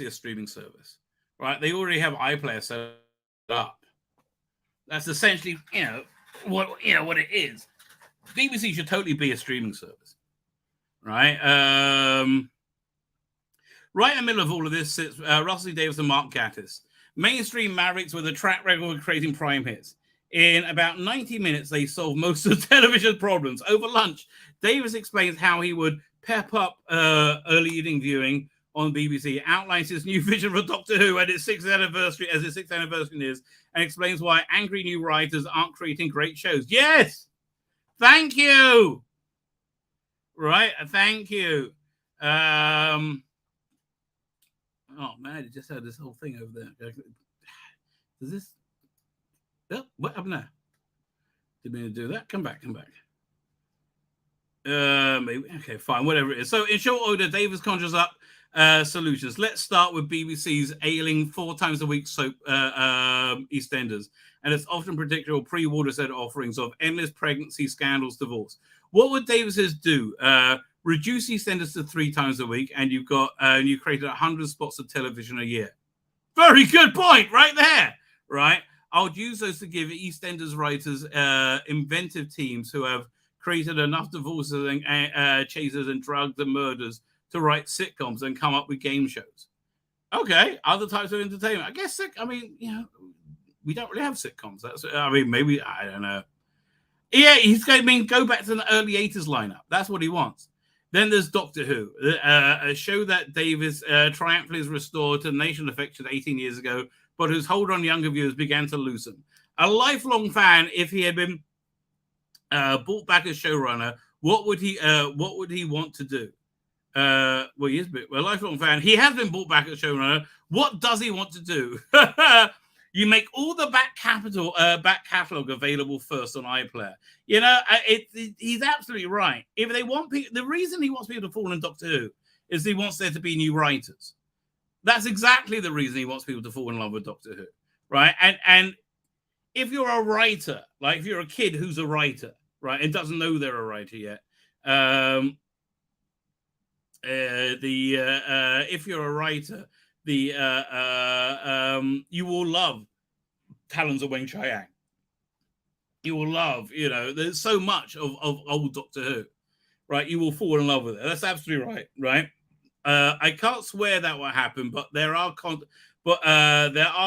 a streaming service? Right? They already have iPlayer set up. That's essentially, what it is. BBC should totally be a streaming service. Right, right in the middle of all of this sits Russell Davies and Mark Gatiss, mainstream mavericks with a track record of creating prime hits. In about 90 minutes, they solve most of television problems. Over lunch, Davies explains how he would pep up early evening viewing on BBC, outlines his new vision for Doctor Who and its 6th anniversary, as its 6th anniversary is, and explains why angry new writers aren't creating great shows. Yes, thank you. Right, thank you. Oh man, it just had this whole thing over there. Does this? Oh, what happened there? Didn't mean to do that. Come back. Maybe. Okay, fine. Whatever it is. So, in short order, Davies conjures up solutions. Let's start with BBC's ailing 4 times a week soap EastEnders, and its often predictable pre-Watershed offerings of endless pregnancy, scandals, divorce. What would Davies do? Reduce EastEnders to 3 times a week, and you've got you created 100 spots of television a year. Very good point, right there. Right, I would use those to give EastEnders writers inventive teams who have created enough divorces and chases and drugs and murders to write sitcoms and come up with game shows. Okay, other types of entertainment. I guess. We don't really have sitcoms. Maybe I don't know. Yeah, he's going to go back to the early 80s lineup. That's what he wants. Then there's Doctor Who, a show that Davies triumphantly has restored to nation affection 18 years ago, but whose hold on younger viewers began to loosen. A lifelong fan, if he had been brought back as showrunner, what would he want to do? Well, he is a lifelong fan. He has been brought back as showrunner. What does he want to do? You make all the back catalog available first on iPlayer. He's absolutely right. If they want people, the reason he wants people to fall in Doctor Who is he wants there to be new writers. That's exactly the reason he wants people to fall in love with Doctor Who, right? And if you're a writer, like if you're a kid who's a writer, right, and doesn't know they're a writer yet, if you're a writer, you will love Talons of Weng Chiang. You will love, there's so much of old Doctor Who, right? You will fall in love with it. That's absolutely right? I can't swear that will happen, but there are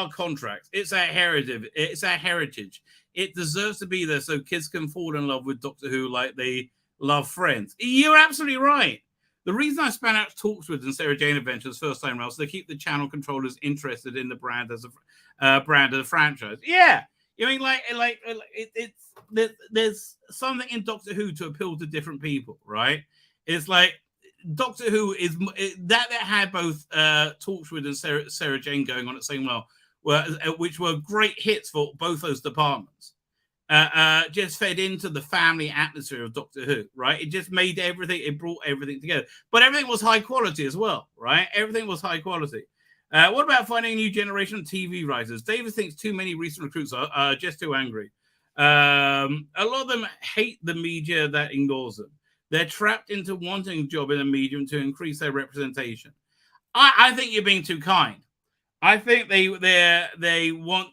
contracts. It's our heritage. It deserves to be there so kids can fall in love with Doctor Who like they love Friends. You're absolutely right. The reason I span out Torchwood and Sarah Jane Adventures first time around, so they keep the channel controllers interested in the brand as a brand of the franchise. Yeah, there's something in Doctor Who to appeal to different people, right? It's like Doctor Who is that had both Torchwood and Sarah Jane going on at the same level, which were great hits for both those departments. Just fed into the family atmosphere of Doctor Who, right? It just made everything, it brought everything together. But everything was high quality as well, right? Everything was high quality. What about finding a new generation of TV writers? Davies thinks too many recent recruits are just too angry. A lot of them hate the media that ignores them. They're trapped into wanting a job in a medium to increase their representation. I think you're being too kind. I think they want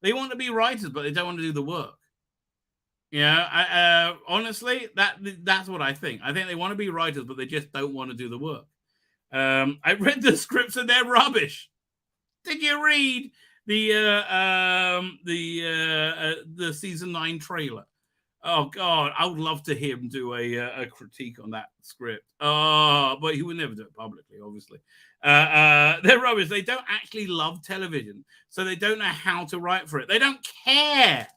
to be writers, but they don't want to do the work. Honestly, that's what I think. I think they want to be writers, but they just don't want to do the work. I read the scripts and they're rubbish. Did you read the season 9 trailer? Oh God, I would love to hear him do a critique on that script. But he would never do it publicly, obviously. They're rubbish. They don't actually love television, so they don't know how to write for it. They don't care,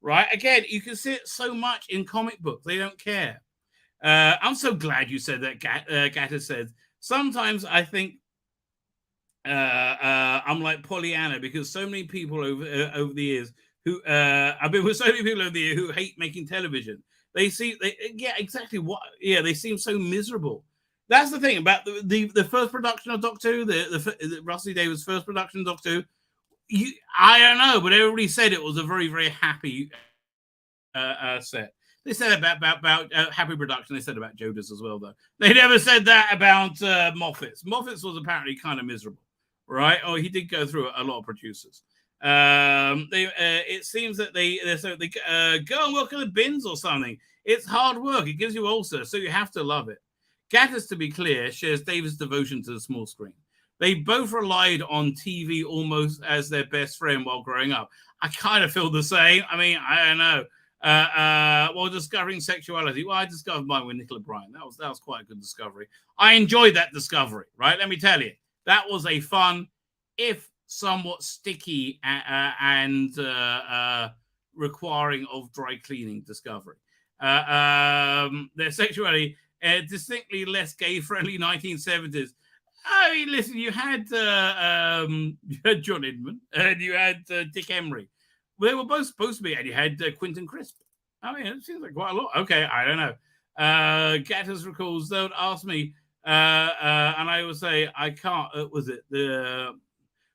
right? Again, you can see it so much in comic books. They don't care. I'm so glad you said that. Gatiss said, sometimes I think I'm like Pollyanna because so many people over the years who I've been with so many people over the year who hate making television. They seem so miserable. That's the thing about the first production of Doctor Who, the Rusty Davies' first production of Doctor Who. I don't know, but everybody said it was a very, very happy set. They said about happy production. They said about Jodis as well, though. They never said that about Moffat's. Moffat's was apparently kind of miserable, right? Oh, he did go through a lot of producers. It seems that they go and work in the bins or something. It's hard work. It gives you ulcers, so you have to love it. Gatiss, to be clear, shares Davies' devotion to the small screen. They both relied on TV almost as their best friend while growing up. I kind of feel the same. I mean, I don't know. While discovering sexuality, well, I discovered mine with Nicola Bryant. That was quite a good discovery. I enjoyed that discovery, right? Let me tell you, that was a fun, if somewhat sticky and requiring of dry cleaning discovery. Their sexuality, distinctly less gay-friendly 1970s. I mean, listen, you had John Inman and you had Dick Emery. They were both supposed to be, and you had Quentin Crisp. I mean, it seems like quite a lot. Okay, I don't know. Gatiss recalls, they would ask me, and I would say, I can't,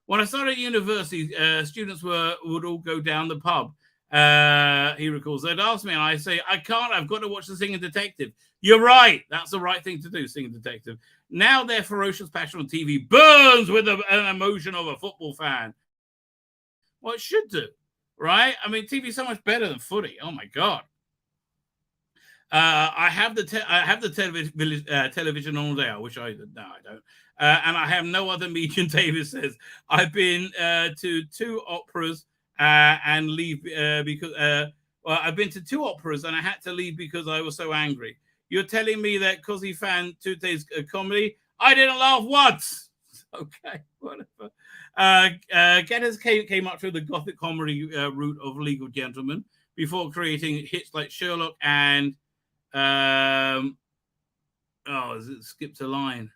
when I started at university, students would all go down the pub. He recalls, they'd ask me, and I say, I can't, I've got to watch The Singing Detective. You're right. That's the right thing to do, Singing Detective. Now their ferocious passion on TV burns with an emotion of a football fan. Well, it should do, right? I mean, TV is so much better than footy. Oh, my God. I have the television all day. I wish I did. No, I don't. And I have no other medium, Davies says. I've been to 2 operas and leave because... well, I've been to 2 operas and I had to leave because I was so angry. You're telling me that because he found Tuesday's comedy, I didn't laugh once. Okay, whatever. Gatiss came up through the gothic comedy route of Legal Gentlemen before creating hits like Sherlock and skipped a line.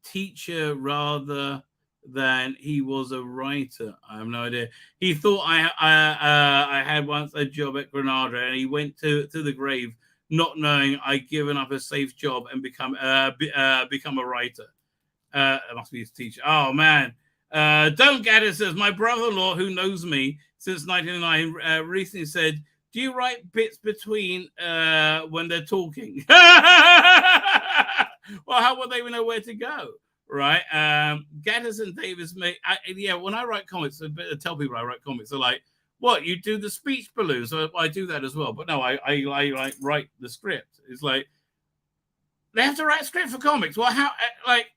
Teacher rather than he was a writer. I have no idea. He thought I had once a job at Granada, and he went to the grave not knowing I'd given up a safe job and become a writer. It must be his teacher. Oh, man. Don't Gatiss says, my brother-in-law, who knows me since 1999, recently said, do you write bits between when they're talking? Well, how would they even know where to go? Right? Gatiss and Davies, when I write comics, I tell people I write comics, they're like, what, you do the speech balloon? So I do that as well. But no, I like write the script. It's like, they have to write a script for comics. Well, how, like,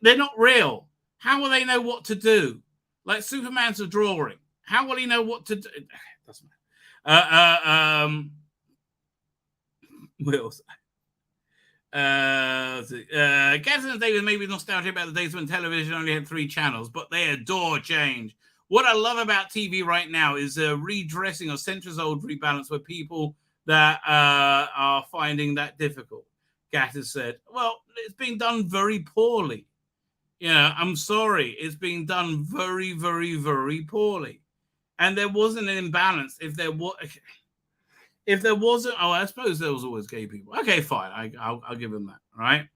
they're not real. How will they know what to do? Like, Superman's a drawing. How will he know what to do? Doesn't matter. What else? Gatiss and Davies may be nostalgic about the days when television only had 3 channels, but they adore change. What I love about TV right now is a redressing of centuries-old rebalance for people that are finding that difficult. Gatiss said, well, it's being done very poorly. I'm sorry. It's being done very, very, very poorly. And there wasn't an imbalance. If there wasn't, I suppose there was always gay people. Okay, fine. I'll give them that, right?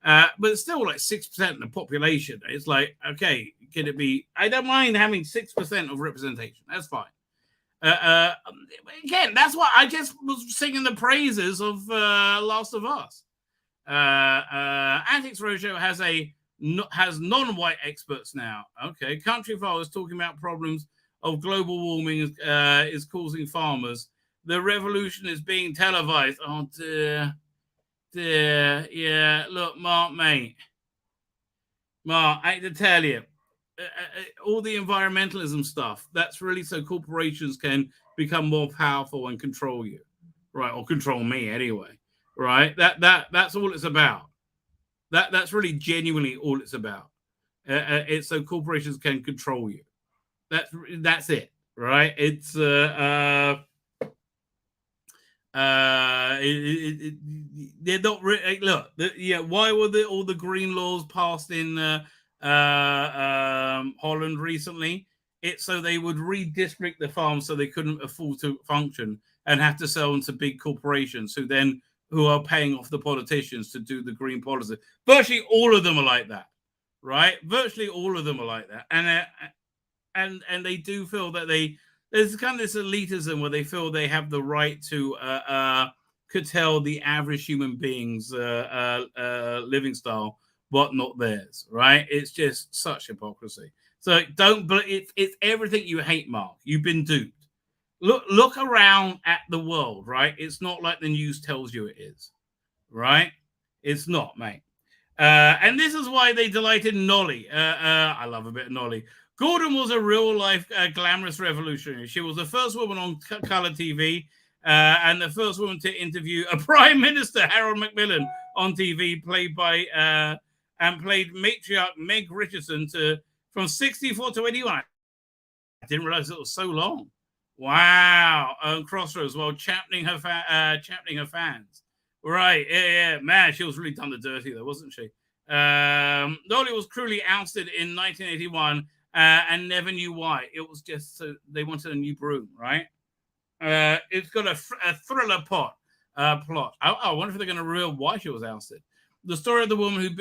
But it's still like 6% of the population. It's like, okay, can it be? I don't mind having 6% of representation. That's fine. Again, that's why I just was singing the praises of Last of Us. Antics Roadshow has non-white experts now. Okay, Country File is talking about problems of global warming is causing farmers. The revolution is being televised. Oh dear. Yeah, look, Mark, mate. Mark, I hate to tell you, all the environmentalism stuff, that's really so corporations can become more powerful and control you, right? Or control me anyway, right? That's all it's about. That's really genuinely all it's about. It's so corporations can control you. That's it, right? It's they're not really, look. Why were all the green laws passed in Holland recently? It's so they would redistrict the farms so they couldn't afford to function and have to sell them to big corporations who are paying off the politicians to do the green policy. Virtually all of them are like that, right? Virtually all of them are like that, and they do feel that there's kind of this elitism where they feel they have the right to curtail the average human being's living style, but not theirs, right? It's just such hypocrisy. So it's everything you hate, Mark. You've been duped. Look around at the world, right? It's not like the news tells you it is, right? It's not, mate. And this is why they delighted Nolly. I love a bit of Nolly. Gordon was a real-life glamorous revolutionary. She was the first woman on color TV and the first woman to interview a prime minister, Harold Macmillan, on TV, played matriarch Meg Richardson from 64 to 81. I didn't realize it was so long. Wow. Crossroads while championing her fans. Right. Yeah. Man, she was really done the dirty, though, wasn't she? Nolly was cruelly ousted in 1981 and never knew why. It was just so they wanted a new broom, right? It's got a thriller plot. I wonder if they're going to reveal why she was ousted. The story of the woman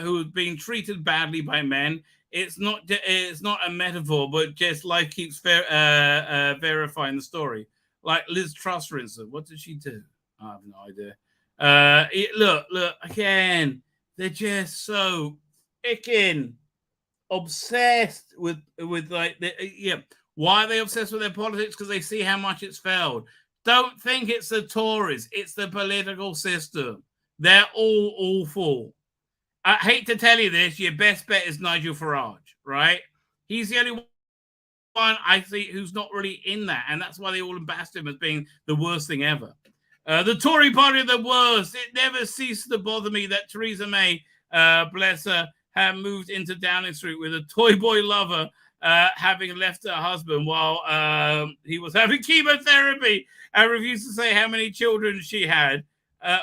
who was being treated badly by men. It's not a metaphor, but just life keeps verifying the story. Like Liz Truss, for instance. What did she do? I have no idea. Look again. They're just so freaking obsessed with why are they obsessed with their politics? Because they see how much it's failed. Don't think it's the Tories. It's the political system. They're all awful. I hate to tell you this. Your best bet is Nigel Farage, right? He's the only one I see who's not really in that. And that's why they all embassed him as being the worst thing ever. The Tory party are the worst. It never ceased to bother me that Theresa May, bless her, had moved into Downing Street with a toy boy lover, having left her husband while he was having chemotherapy and refused to say how many children she had.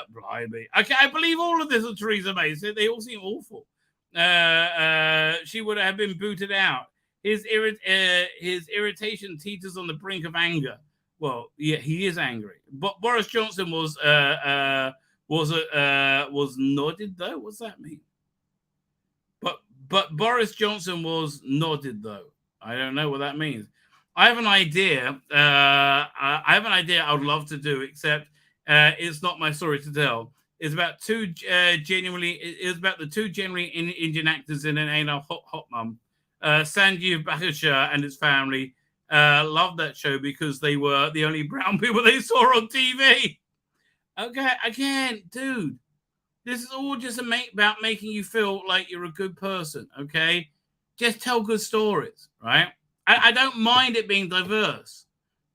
Blimey. Okay, I believe all of this of Theresa May. So they all seem awful. She would have been booted out. His irritation teeters on the brink of anger. Well, yeah, he is angry. But Boris Johnson was nodded though. What's that mean? But Boris Johnson was nodded though. I don't know what that means. I have an idea. I would love to do, except it's not my story to tell. It's about the two genuinely Indian actors in an Ain't Hot Mum. Sanjeev Bhattacharya and his family loved that show because they were the only brown people they saw on TV. Okay, again, dude, this is all just about making you feel like you're a good person, okay? Just tell good stories, right? I don't mind it being diverse,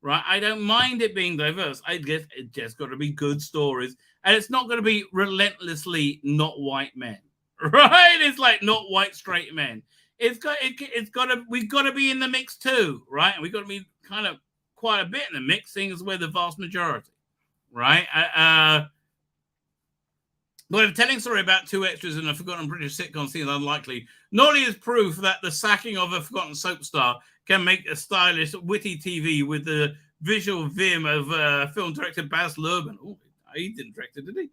right? I don't mind it being diverse. I guess it just got to be good stories. And it's not going to be relentlessly not white men, right? It's like not white straight men. We've got to be in the mix too, right? And we've got to be kind of quite a bit in the mix, seeing as we're the vast majority, right? But if telling a story about two extras in a forgotten British sitcom seems unlikely, Nolly is proof that the sacking of a forgotten soap star can make a stylish, witty TV with the visual vim of film director Baz Luhrmann. Oh, he didn't direct it, did he?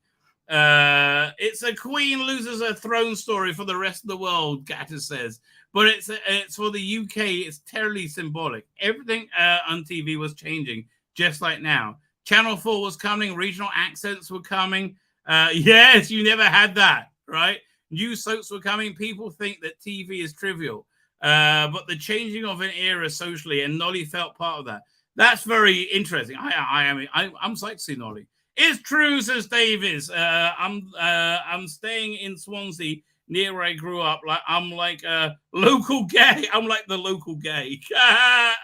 It's a queen loses her throne story for the rest of the world, Gatiss says. But it's for the UK, it's terribly symbolic. Everything on TV was changing, just like now. Channel 4 was coming, regional accents were coming. Yes, you never had that, right? New soaps were coming. People think that TV is trivial. But the changing of an era socially, and Nolly felt part of that. That's very interesting. I'm psyched to see Nolly. It's true, says Davies. I'm staying in Swansea, near where I grew up. I'm like a local gay. I'm like the local gay. I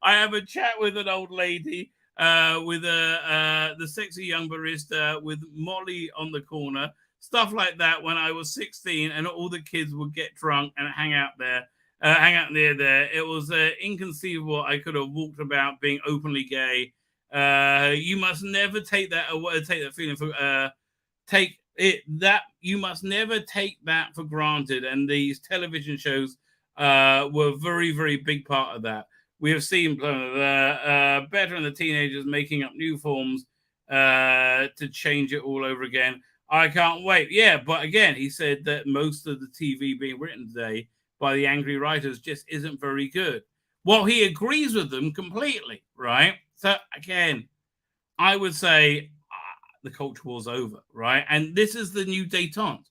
have a chat with an old lady, with the sexy young barista, with Molly on the corner, stuff like that. When I was 16, and all the kids would get drunk and hang out near there. It was inconceivable. I could have walked about being openly gay. You must never take that feeling for you must never take that for granted. And these television shows were very, very big part of that. We have seen Better and the teenagers making up new forms to change it all over again. I can't wait. Yeah, but again, he said that most of the TV being written today by the angry writers just isn't very good. Well, he agrees with them completely, right? So again, I would say the culture war's over, right? And this is the new détente,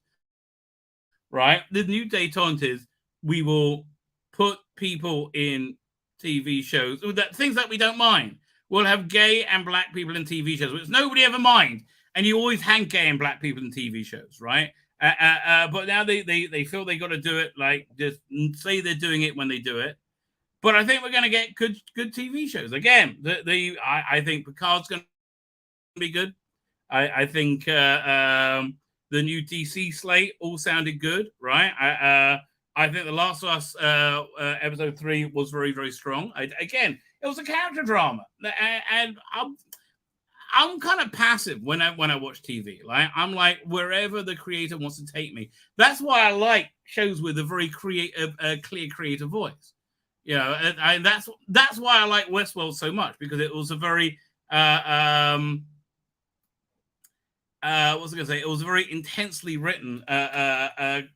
right? The new détente is we will put people in TV shows, things that we don't mind. We'll have gay and black people in TV shows, which nobody ever mind. And you always hang gay and black people in TV shows, right? But now they feel they got to do it, like just say they're doing it when they do it. But I think we're going to get good TV shows. Again, I think Picard's going to be good. I think the new DC slate all sounded good, right? I think The Last of Us episode 3 was very, very strong. Again, it was a character drama, and I'm kind of passive when I watch TV. Like I'm like wherever the creator wants to take me. That's why I like shows with a very clear creative voice. You know, and that's why I like Westworld so much, because it was a very what was I going to say? It was a very intensely written. Everything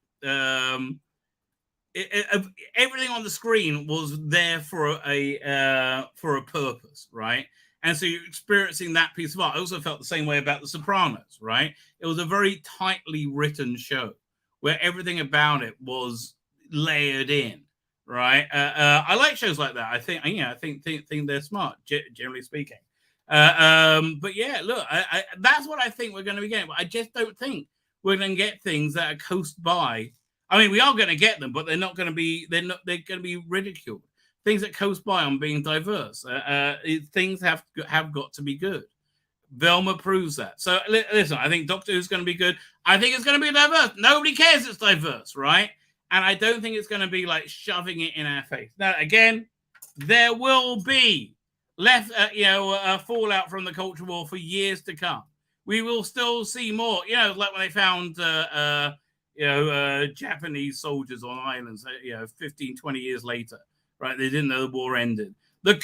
on the screen was there for a purpose, right? And so you're experiencing that piece of art. I also felt the same way about The Sopranos, right? It was a very tightly written show where everything about it was layered in, right? I like shows like that. I think they're smart, generally speaking. But yeah, look, that's what I think we're going to be getting. I just don't think we're going to get things that are coast by. I mean, we are going to get them, but they're going to be ridiculed. Things that coast by on being diverse. Things have got to be good. Velma proves that. So listen, I think Doctor Who's going to be good. I think it's going to be diverse. Nobody cares it's diverse, right? And I don't think it's going to be like shoving it in our face. Now, again, there will be fallout from the culture war for years to come. We will still see more. You know, like when they found Japanese soldiers on islands, 15, 20 years later. Right, they didn't know the war ended. The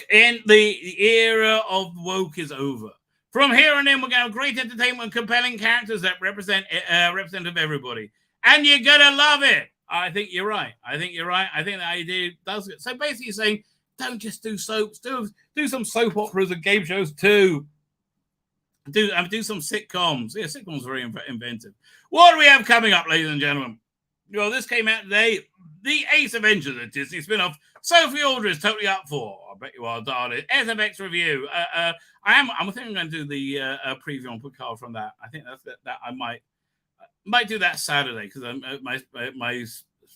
era of woke is over. From here on in, we're going to have great entertainment and compelling characters that represent of everybody, and you're gonna love it. I think you're right. I think the idea does it. So basically, saying don't just do soaps. Do some soap operas and game shows too. Do some sitcoms. Yeah, sitcoms are very inventive. What do we have coming up, ladies and gentlemen? Well, this came out today. The Ace Avengers, a Disney spin-off. Sophie Aldred is totally up for. I bet you are, darling. SFX review. I think I'm going to do the preview on Picard from that. I think that I might do that Saturday, because my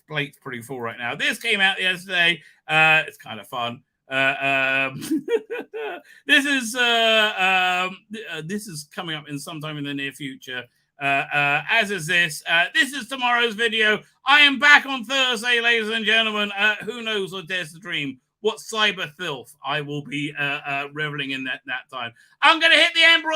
plate's pretty full right now. This came out yesterday. It's kind of fun. This is coming up in sometime in the near future. As is this. This is tomorrow's video. I am back on Thursday, ladies and gentlemen. Who knows or dares to dream what cyber filth I will be reveling in that time. I'm going to hit the Emperor